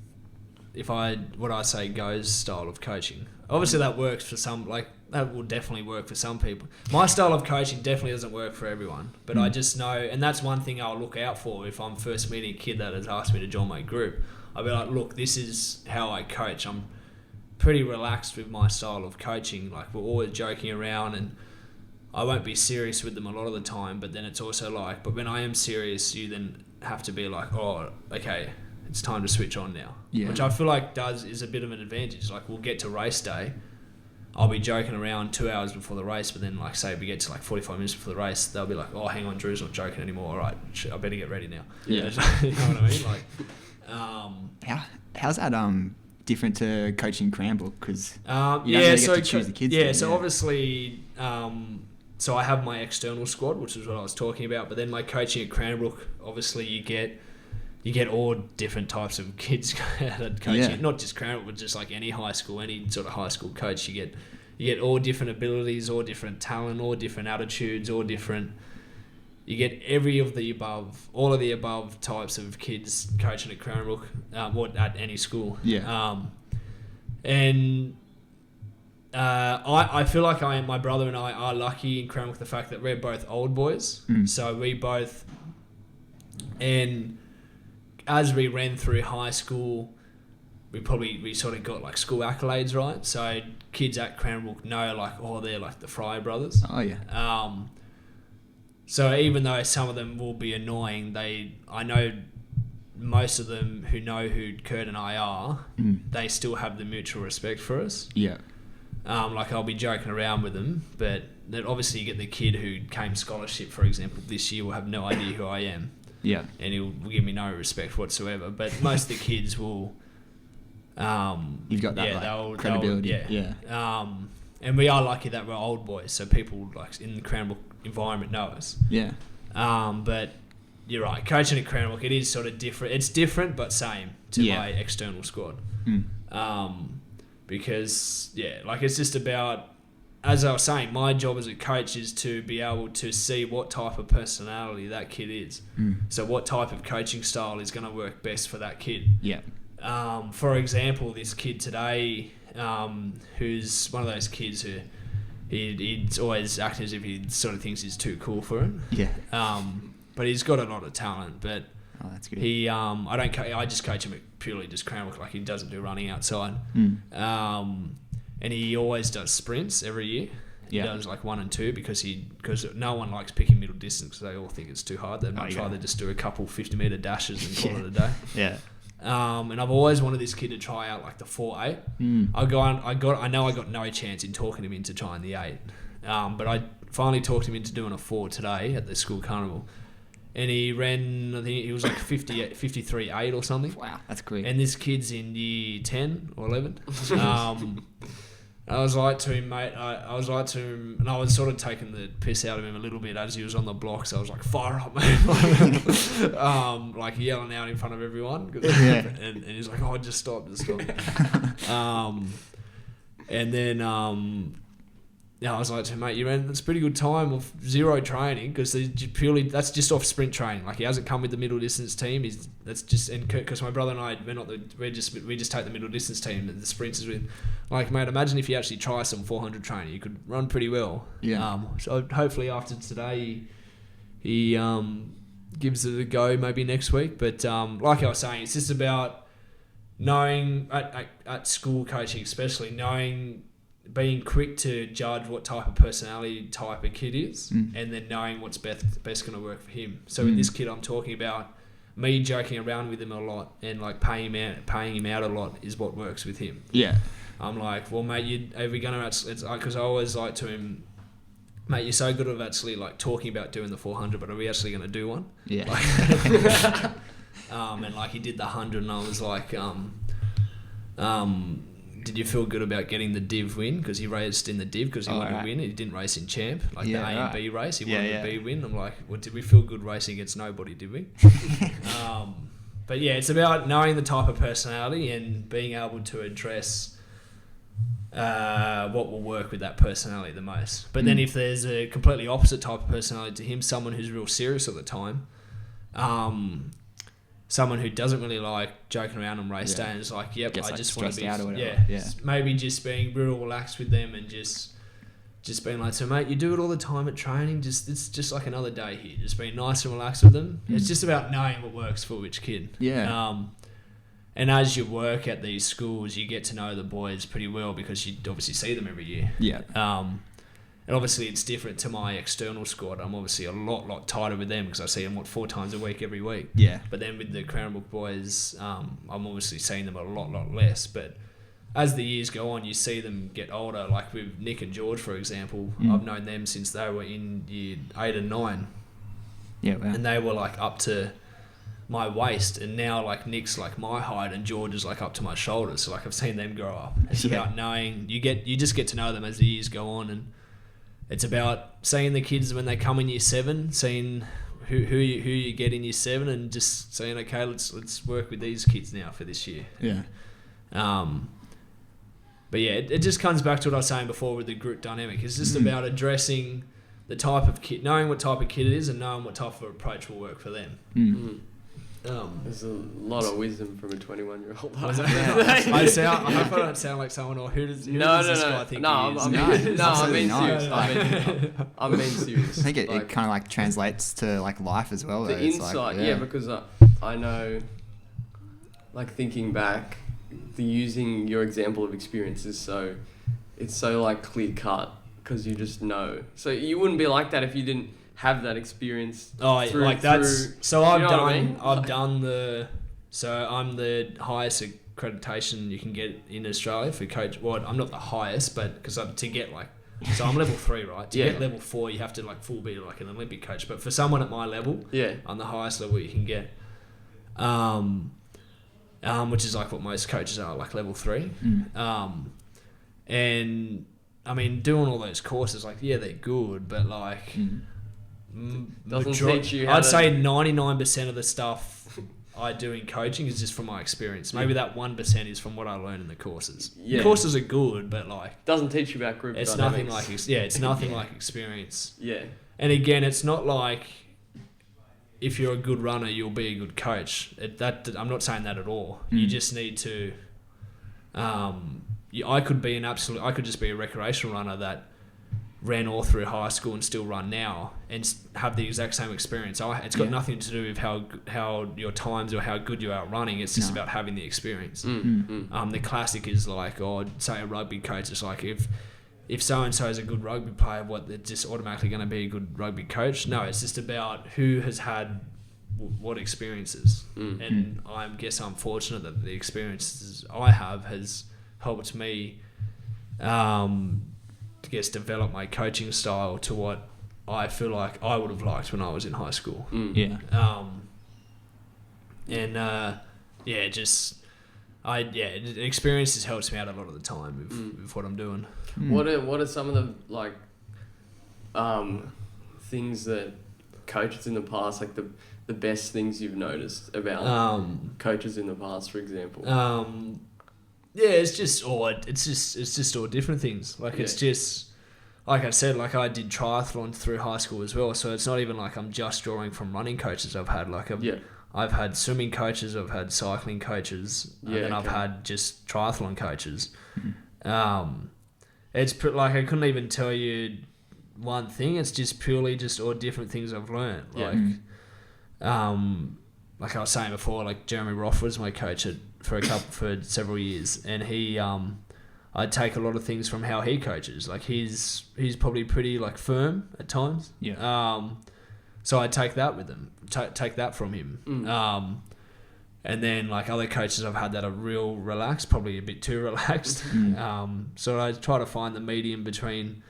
what I say goes style of coaching. Obviously that works for some, like that will definitely work for some people. My style of coaching definitely doesn't work for everyone, but I just know, and that's one thing I'll look out for if I'm first meeting a kid that has asked me to join my group. I'll be like, look, this is how I coach. I'm pretty relaxed with my style of coaching. Like we're always joking around and I won't be serious with them a lot of the time, but then it's also like, but when I am serious, you then have to be like, oh, okay, it's time to switch on now. Yeah. Which I feel like is a bit of an advantage. Like we'll get to race day, I'll be joking around 2 hours before the race, but then like say we get to like 45 minutes before the race, they'll be like, oh, hang on, Drew's not joking anymore. All right, I better get ready now. Yeah. You know what I mean? Like, How's that different to coaching Cranbrook? Because you don't yeah, really so get to choose the kids. yeah, there, so obviously, so I have my external squad, which is what I was talking about. But then my coaching at Cranbrook, obviously, you get all different types of kids at coaching. Yeah. Not just Cranbrook, but just like any high school, any sort of high school coach. You get all different abilities, all different talent, all different attitudes, all different. You get all of the above types of kids coaching at Cranbrook, or at any school. Yeah. And I feel like my brother and I are lucky in Cranbrook the fact that we're both old boys. So we both, and as we ran through high school, we sort of got like school accolades, right? So kids at Cranbrook know like, oh, they're like the Fryer brothers. Oh yeah. So even though some of them will be annoying, I know most of them who know who Kurt and I are, they still have the mutual respect for us. Yeah. Like I'll be joking around with them, but then obviously you get the kid who came scholarship, for example, this year will have no idea who I am. Yeah. And he'll give me no respect whatsoever. But most of the kids will. You've got that credibility. Yeah. And we are lucky that we're old boys, so people like in the Cranbrook environment know us. Yeah. But you're right, coaching at Cranbrook, it is sort of different. It's different but same to my external squad. Because like it's just about, as I was saying, my job as a coach is to be able to see what type of personality that kid is. So what type of coaching style is going to work best for that kid. Yeah. For example, this kid today, who's one of those kids who he's always acting as if he sort of thinks he's too cool for it. Yeah. But he's got a lot of talent. But Oh, that's good. I just coach him at purely just Cranbrook, like he doesn't do running outside. And he always does sprints every year. He does like 1 and 2 because no one likes picking middle distance because they all think it's too hard. They'd much rather just do a couple 50-meter dashes and call it a day. Yeah. And I've always wanted this kid to try out like the 4.8. I know I got no chance in talking him into trying the 8. But I finally talked him into doing a 4 today at the school carnival. And he ran, I think he was like 53.8 or something. Wow, that's quick. And this kid's in year 10 or 11. I was like to him, mate, I was like to him, and I was sort of taking the piss out of him a little bit as he was on the block, so I was like, fire up, mate. Like yelling out in front of everyone. And he's like, oh, just stop. And then I was like to him, mate, you ran that's a pretty good time of 0 training because that's just off sprint training. Like he hasn't come with the middle distance team. That's just, and because my brother and I we just take the middle distance team that the sprints is with. Like, mate, imagine if you actually try some 400 training, you could run pretty well. Yeah. So hopefully after today, he gives it a go maybe next week. But like I was saying, it's just about knowing at school coaching, especially being quick to judge what type of personality type a kid is, and then knowing what's best going to work for him. So with this kid I'm talking about, me joking around with him a lot and like paying him out a lot is what works with him. Yeah. I'm like, well, mate, are we going to actually... Because I always like to him, mate, you're so good at actually like talking about doing the 400, but are we actually going to do one? Yeah. Like, and like he did the 100 and I was like, did you feel good about getting the div win? Because he raced in the div because he wanted to win. He didn't race in champ, like the A and B race. He wanted the B win. I'm like, well, did we feel good racing against nobody, did we? But yeah, it's about knowing the type of personality and being able to address what will work with that personality the most. But then if there's a completely opposite type of personality to him, someone who's real serious all the time, someone who doesn't really like joking around on race day and is like, yep, Gets, I like, just want to be, stressed out or whatever. maybe just being real relaxed with them and just being like, so mate, you do it all the time at training, it's just like another day here, just being nice and relaxed with them. It's just about knowing what works for which kid. And as you work at these schools, you get to know the boys pretty well because you obviously see them every year. And obviously it's different to my external squad. I'm obviously a lot tighter with them because I see them 4 times a week every week. But then with the Crown Book boys, I'm obviously seeing them a lot less. But as the years go on, you see them get older. Like with Nick and George, for example, I've known them since they were in year 8 and 9. And they were like up to my waist, and now like Nick's like my height and George is like up to my shoulders. So like I've seen them grow up. It's about knowing, you just get to know them as the years go on, and it's about seeing the kids when they come in year 7, seeing who you get in year 7, and just saying, okay, let's work with these kids now for this year. But yeah, it just comes back to what I was saying before with the group dynamic. It's just about addressing the type of kid, knowing what type of kid it is, and knowing what type of approach will work for them. There's a lot of wisdom from a 21-year-old. I hope I don't sound like someone, or who does this guy think he is? I'm being serious. I'm being serious. I think it kind of like translates to like life as well. The though. It's insight, like, because I know, like thinking back, using your example of experience is so like clear cut because you just know. So you wouldn't be like that if you didn't have that experience. So I'm the highest accreditation you can get in Australia for coach. Well, I'm not the highest, but because to get like, so I'm level 3, right? To get level 4, you have to like full be like an Olympic coach. But for someone at my level, I'm the highest level you can get. Which is like what most coaches are, like level 3. And I mean, doing all those courses, like, they're good, but like, doesn't teach you how I'd say 99% of the stuff I do in coaching is just from my experience. Maybe that 1% is from what I learn in the courses. The courses are good, but like, doesn't teach you about group it's dynamics. nothing like, it's nothing like experience. Yeah. And again, it's not like if you're a good runner, you'll be a good coach. I'm not saying that at all. You just need to. I could just be a recreational runner that ran all through high school and still run now and have the exact same experience. It's got nothing to do with how your times or how good you are at running. It's just about having the experience. The classic is like, say a rugby coach. It's like if so and so is a good rugby player, they're just automatically going to be a good rugby coach? No, it's just about who has had what experiences. And I guess I'm fortunate that the experiences I have has helped me develop my coaching style to what I feel like I would have liked when I was in high school. Experiences helps me out a lot of the time with what I'm doing. What are some of the like things that coaches in the past, like the best things you've noticed about coaches in the past, for example? It's just all different things. Like it's just, like I said, like I did triathlon through high school as well. So it's not even like I'm just drawing from running coaches I've had. Like I've had swimming coaches, I've had cycling coaches, and then I've had just triathlon coaches. It's like I couldn't even tell you one thing. It's just purely just all different things I've learned. Like I was saying before, like Jeremy Roth was my coach for several years, and he I'd take a lot of things from how he coaches. Like he's probably pretty like firm at times. So I take that with him, take that from him. And then like other coaches I've had that are real relaxed, probably a bit too relaxed. So I try to find the medium between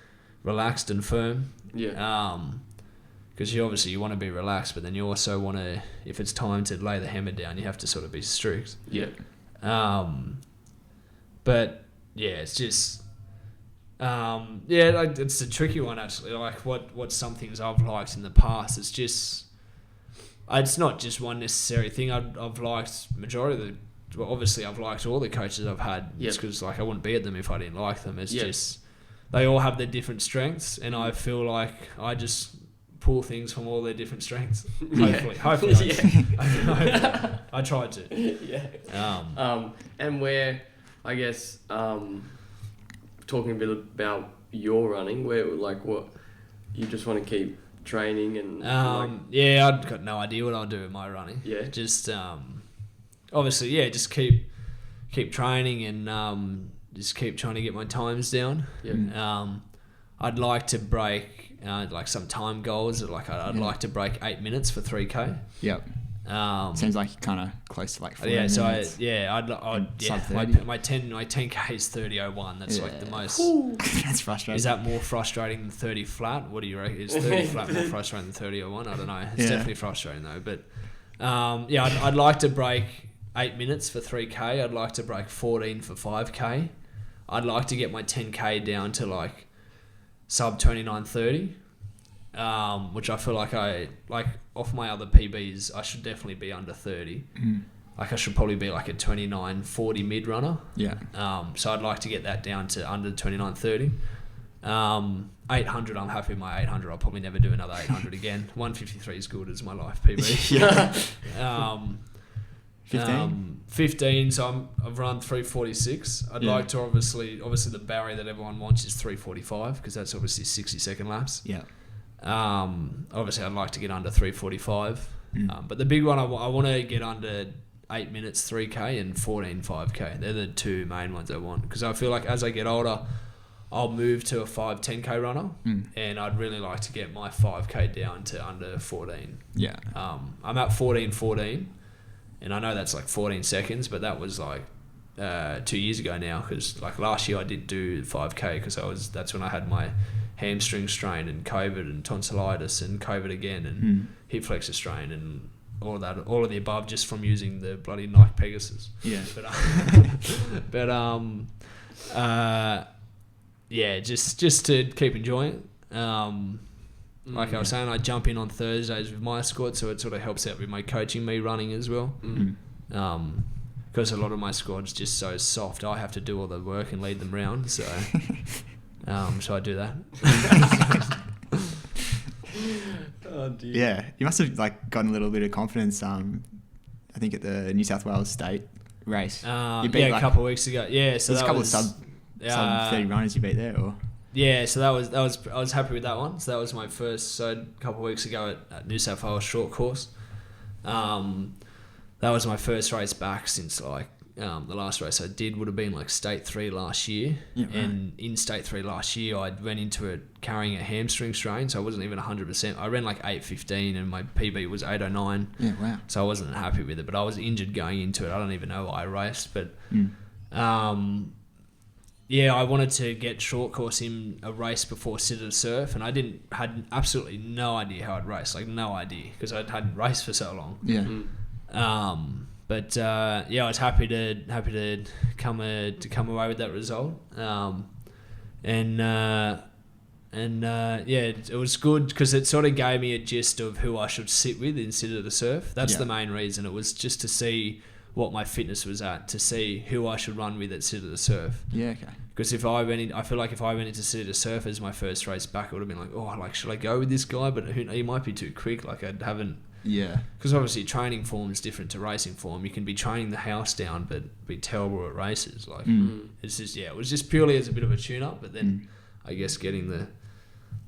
relaxed and firm. Yeah. Because you want to be relaxed, but then you also want to, if it's time to lay the hammer down, you have to sort of be strict. Yeah. But yeah, it's just like it's a tricky one actually. Like what some things I've liked in the past. It's not just one necessary thing. I've liked majority of the. Well, obviously, I've liked all the coaches I've had. Yep. It's because like I wouldn't be at them if I didn't like them. It's Yep. just they all have their different strengths, and I feel like I just pull things from all their different strengths. Hopefully, I tried to. Yeah. And where, I guess, talking a bit about your running, where like what you just want to keep training and I've got no idea what I'll do with my running. Yeah. Just obviously, just keep training and just keep trying to get my times down. Yeah. I'd like to break like some time goals. Like I'd like to break 8 minutes for 3K. Yep. Seems like you're kind of close to like 40 Yeah, so minutes. Sub 30. my 10K is 30:01. That's like the most. That's frustrating. Is that more frustrating than 30 flat? What do you reckon? Is 30 flat more frustrating than 30:01? I don't know. It's definitely frustrating though. But I'd like to break 8 minutes for 3K. I'd like to break 14 for 5K. I'd like to get my 10K down to like sub 29:30. Which I feel like off my other PBs, I should definitely be under 30. Like I should probably be like a 29:40 mid runner. Yeah. So I'd like to get that down to under 29:30. 800, I'm happy with my 800. I'll probably never do another 800 again. 153 is good as my life PB. Yeah. 15? 15, so I've run 346. I'd like to obviously the barrier that everyone wants is 345 because that's obviously 60-second laps. Yeah. Obviously I'd like to get under 345. But the big one I want to get under 8 minutes 3K and 14 5K. They're the two main ones I want because I feel like as I get older I'll move to a 5-10K runner and I'd really like to get my 5K down to under 14. Yeah. I'm at 14:14 and I know that's like 14 seconds, but that was like 2 years ago now because like last year I did do 5K because that's when I had my hamstring strain and COVID and tonsillitis and COVID again and hip flexor strain and all of the above just from using the bloody Nike Pegasus. Yeah. Just to keep enjoying it. Like I was saying, I jump in on Thursdays with my squad, so it sort of helps out with my coaching, me running as well. Because a lot of my squad's just so soft, I have to do all the work and lead them round. So, so I do that. Oh dear. Yeah, you must have like gotten a little bit of confidence. I think at the New South Wales State race, you beat a couple of weeks ago. Yeah, so there's that a couple was, of sub 30 runners you beat there, or yeah. So that was I was happy with that one. So that was my first. So a couple of weeks ago at New South Wales short course, that was my first race back since like the last race I did would have been like State 3 last year. Yeah, right. And in State 3 last year, I went into it carrying a hamstring strain, so I wasn't even 100%. I ran like 8:15 and my PB was 8:09. Yeah, wow. So I wasn't happy with it, but I was injured going into it. I don't even know why I raced, but yeah, I wanted to get short course in a race before City Surf, and I had absolutely no idea how I'd race, like no idea, because I hadn't raced for so long. Yeah. But yeah, I was happy to come away with that result. Yeah, it was good because it sort of gave me a gist of who I should sit with in City to Surf. That's the main reason. It was just to see what my fitness was at, to see who I should run with at City to Surf. Yeah, okay. Because I feel like if I went into City to Surf as my first race back, it would have been like, oh, like should I go with this guy? But he might be too quick. Like I haven't. Yeah. Because obviously training form is different to racing form. You can be training the house down, but be terrible at races. Like it's just it was just purely as a bit of a tune up. But then I guess getting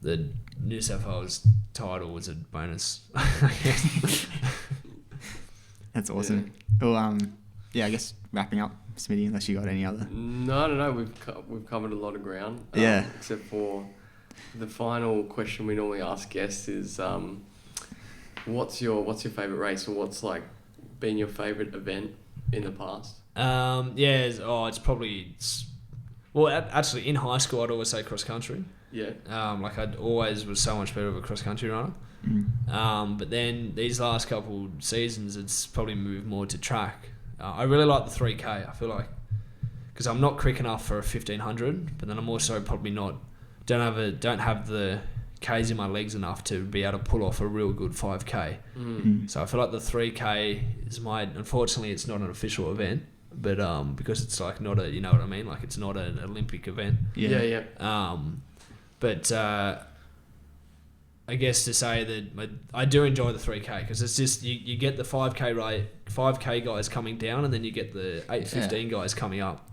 the New South Wales title was a bonus. That's awesome. Yeah. Well, yeah, I guess wrapping up, Smitty, unless you got any other. No. We've covered a lot of ground. Yeah. Except for the final question we normally ask guests is, what's your favourite race, or what's like been your favourite event in the past? It's probably... actually, in high school, I'd always say cross country. Yeah. Like I always was so much better of a cross country runner. But then these last couple seasons, it's probably moved more to track. I really like the 3K. I feel like because I'm not quick enough for a 1500, but then I'm also probably not don't have the K's in my legs enough to be able to pull off a real good 5K. So I feel like the 3K is unfortunately it's not an official event, but because it's like not a, you know what I mean, like it's not an Olympic event. Yeah. But I guess to say that I do enjoy the 3K because it's just you get the 5K guys coming down and then you get the 8:15 guys coming up.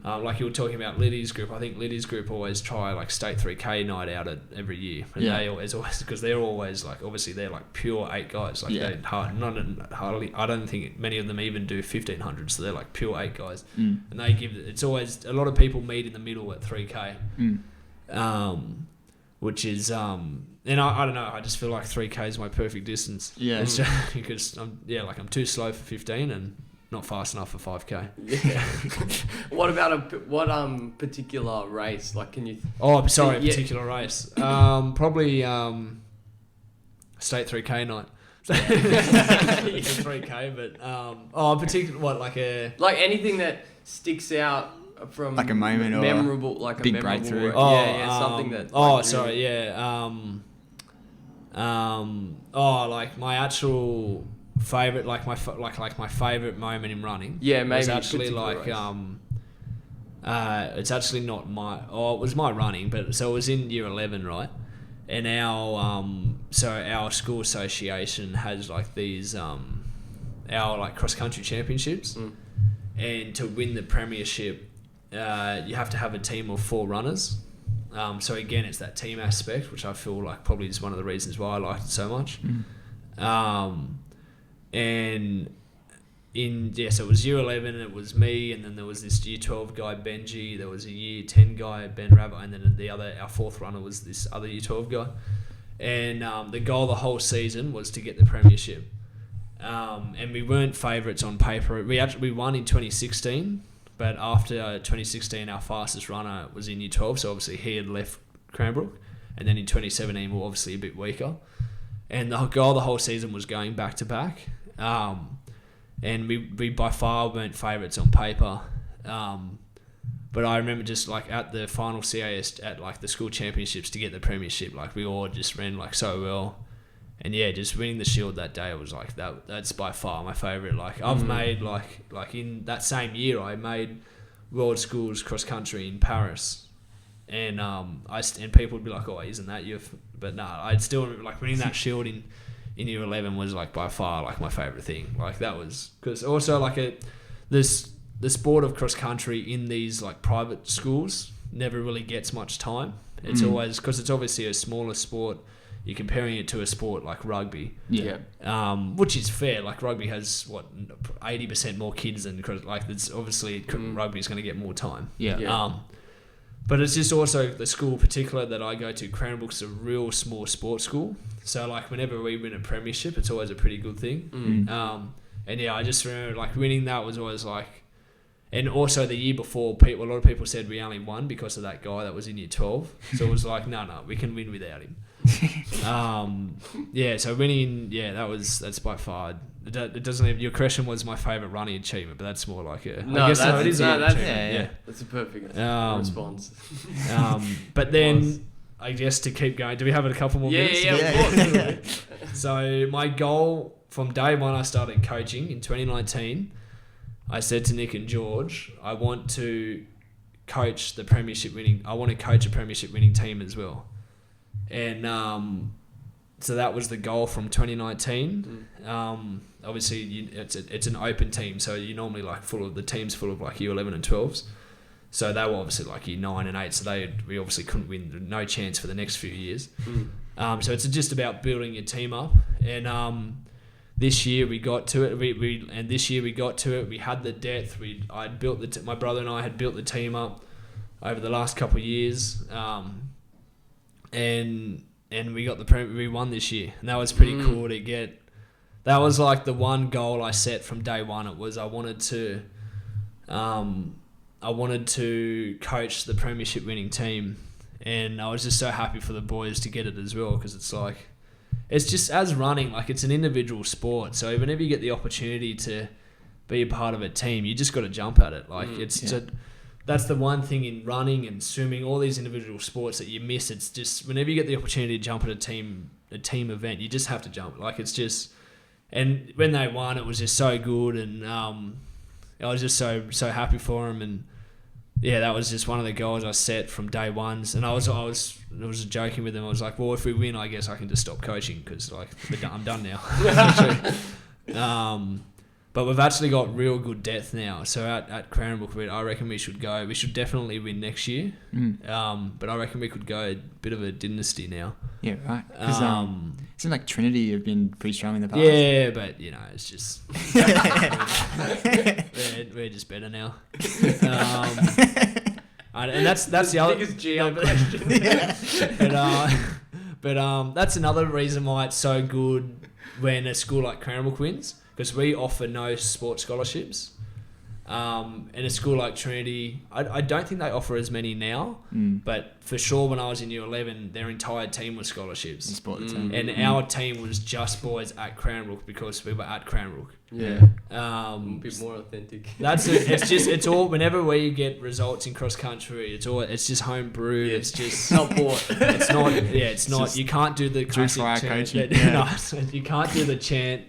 Like you were talking about Liddy's group. I think Liddy's group always try like state 3K night out every year. And they always because they're always like obviously they're like pure 8 guys. Like they hardly I don't think many of them even do 1500. So they're like pure 8 guys. And they it's always a lot of people meet in the middle at 3K. Which is and I don't know, I just feel like 3K is my perfect distance. Yeah. It's just because I'm too slow for 15 and not fast enough for 5K. Yeah. What about particular race? Like, can you? Particular race. Probably state 3K night. 3K, but particular what like anything that sticks out from like a moment or memorable, like big a memorable breakthrough. Something that. Like my actual favorite, like my favorite moment in running. Yeah, maybe was actually like race. It's actually not my. It was my running, but so it was in year 11, right? And our school association has like these our like cross country championships, and to win the premiership, you have to have a team of 4 runners. So again, it's that team aspect, which I feel like probably is one of the reasons why I liked it so much. So it was year 11, it was me, and then there was this year 12 guy, Benji, there was a year 10 guy, Ben Rabbit, and then our 4th runner was this other year 12 guy. And the goal the whole season was to get the premiership. And we weren't favourites on paper. We won in 2016, but after 2016, our fastest runner was in year 12, so obviously he had left Cranbrook. And then in 2017, we were obviously a bit weaker. And the goal the whole season was going back to back. And we by far weren't favourites on paper. But I remember just like at the final CAS at like the school championships to get the premiership, like we all just ran like so well. And yeah, just winning the shield that day was like that's by far my favourite. Like I've made like in that same year I made World Schools cross country in Paris. And and people would be like, "Oh, isn't that you?" But no, I'd still remember like winning that shield in year 11 was like by far like my favourite thing. Like that was because also like the sport of cross country in these like private schools never really gets much time. It's always because it's obviously a smaller sport. You're comparing it to a sport like rugby, which is fair. Like rugby has 80% more kids than like it's obviously rugby is going to get more time. But it's just also the school in particular that I go to, Cranbrook's a real small sports school. So like whenever we win a premiership, it's always a pretty good thing. And yeah, I just remember like winning that was always like, and also the year before, a lot of people said we only won because of that guy that was in year 12. So it was like, no, we can win without him. So winning, that's by far. It doesn't even, your question was my favourite running achievement, but that's more like a. That's a perfect response. But then I guess to keep going, do we have a couple more minutes? Yeah, of course. So my goal from day one, I started coaching in 2019. I said to Nick and George, I want to coach a premiership winning team as well. And so that was the goal from 2019. Obviously, it's an open team, so you're normally like the team's full of like year 11 and 12s. So they were obviously like year 9 and 8, so we obviously couldn't win, no chance for the next few years. So it's just about building your team up. And this year we got to it. We had the depth. My brother and I had built the team up over the last couple of years. And we got we won this year, and that was pretty cool to get that was like the one goal I set from day one. It was I wanted to coach the premiership winning team, and I was just so happy for the boys to get it as well, because it's like, it's just, as running, like, it's an individual sport, so whenever you get the opportunity to be a part of a team, you just got to jump at it. Like, that's the one thing in running and swimming, all these individual sports that you miss. It's just, whenever you get the opportunity to jump at a team event, you just have to jump. Like, it's just, and when they won, it was just so good, and I was just so happy for them. And yeah, that was just one of the goals I set from day ones. And I was joking with them. I was like, well, if we win, I guess I can just stop coaching, because like I'm done now. But we've actually got real good depth now. So at Cranbrook, I reckon we should go. We should definitely win next year. But I reckon we could go a bit of a dynasty now. Yeah, right. Because it seems like Trinity have been pretty strong in the past. Yeah, but it's just we're just better now. And that's the other biggest GL question. But that's another reason why it's so good when a school like Cranbrook wins, because we offer no sports scholarships. And a school like Trinity, I don't think they offer as many now, but for sure when I was in year 11, their entire team was scholarships. And our team was just boys at Cranbrook, because we were at Cranbrook. Yeah. A bit more authentic. It's all, whenever we get results in cross country, it's just home brewed. Yeah. It's just not bought. it's not, you can't do the classic chant. You can't do the chant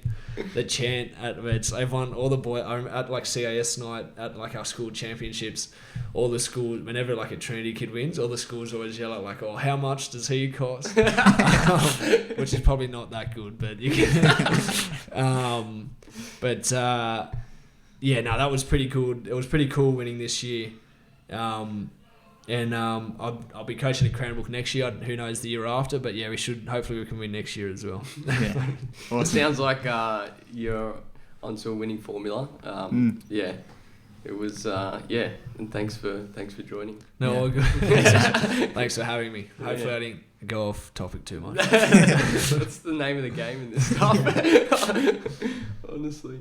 at it's everyone, all the boys at like CAS night at like our school championships. All the schools, whenever like a Trinity kid wins, all the schools always yell out like, "Oh, how much does he cost?" Which is probably not that good, but you can. That was pretty good. It was pretty cool winning this year. I'll be coaching at Cranbrook next year. Who knows the year after? But yeah, hopefully we can win next year as well. Yeah. Awesome. It sounds like you're onto a winning formula. Yeah, it was. And thanks for joining. No, Yeah. all good. Thanks for having me. Hopefully I didn't go off topic too much. That's the name of the game in this stuff. Honestly.